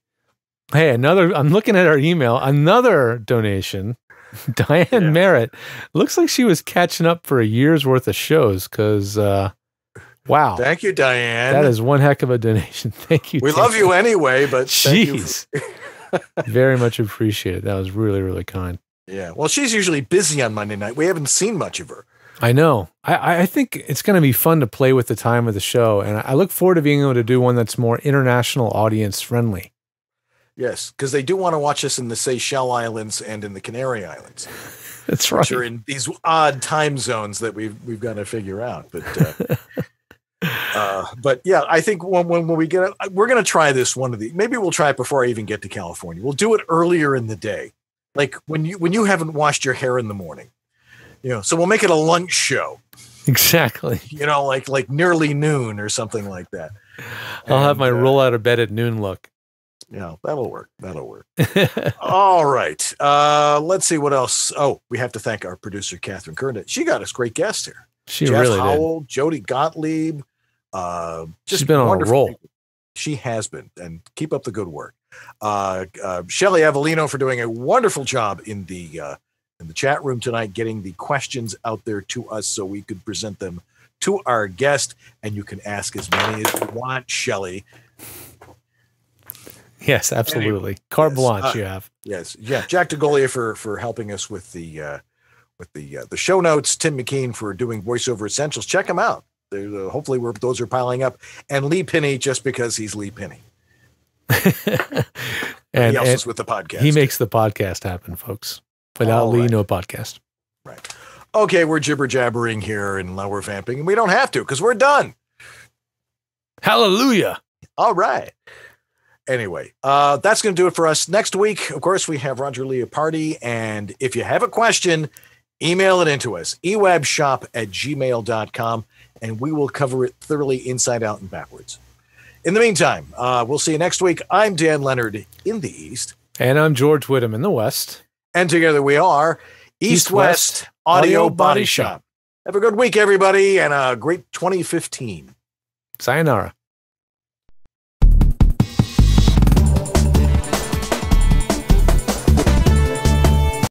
Hey, I'm looking at our email, another donation. Diane Merritt. Looks like she was catching up for a year's worth of shows because, wow. Thank you, Diane. That is one heck of a donation. Thank you. We love you anyway, but jeez. Very much appreciated. That was really, really kind. Yeah. Well, she's usually busy on Monday night. We haven't seen much of her. I know. I think it's going to be fun to play with the time of the show. And I look forward to being able to do one that's more international audience friendly. Yes, because they do want to watch us in the Seychelles Islands and in the Canary Islands. That's right. Which are in these odd time zones that we've got to figure out. But yeah, I think when we get it, we're going to try this one of the. Maybe we'll try it before I even get to California. We'll do it earlier in the day, like when you haven't washed your hair in the morning. So we'll make it a lunch show. Exactly. Like nearly noon or something like that. I'll have my roll out of bed at noon look. Yeah, that'll work. All right. Let's see what else. Oh, we have to thank our producer, Catherine Kerndit. She got us great guests here. She Jeff really Howell, did. Jody Gottlieb. She's been on a roll. She has been, and keep up the good work. Shelly Avellino for doing a wonderful job in the chat room tonight, getting the questions out there to us so we could present them to our guest. And you can ask as many as you want, Shelly. Yes, absolutely. Anyway, carte blanche you have. Yes. Yeah. Jack DeGolia for helping us with the show notes. Tim McKean for doing VoiceOver Essentials. Check them out. Hopefully those are piling up. And Lee Pinney, just because he's Lee Pinney. and he else is with the podcast. He makes the podcast happen, folks. Without Lee, no podcast. Right. Okay, we're jibber jabbering here and now we're vamping, and we don't have to because we're done. Hallelujah. All right. Anyway, that's going to do it for us. Next week, of course, we have Roger Leopardi. And if you have a question, email it into us, ewabshop@gmail.com, and we will cover it thoroughly inside out and backwards. In the meantime, we'll see you next week. I'm Dan Leonard in the East. And I'm George Whittam in the West. And together we are East-West Audio Body Shop. Have a good week, everybody, and a great 2015. Sayonara.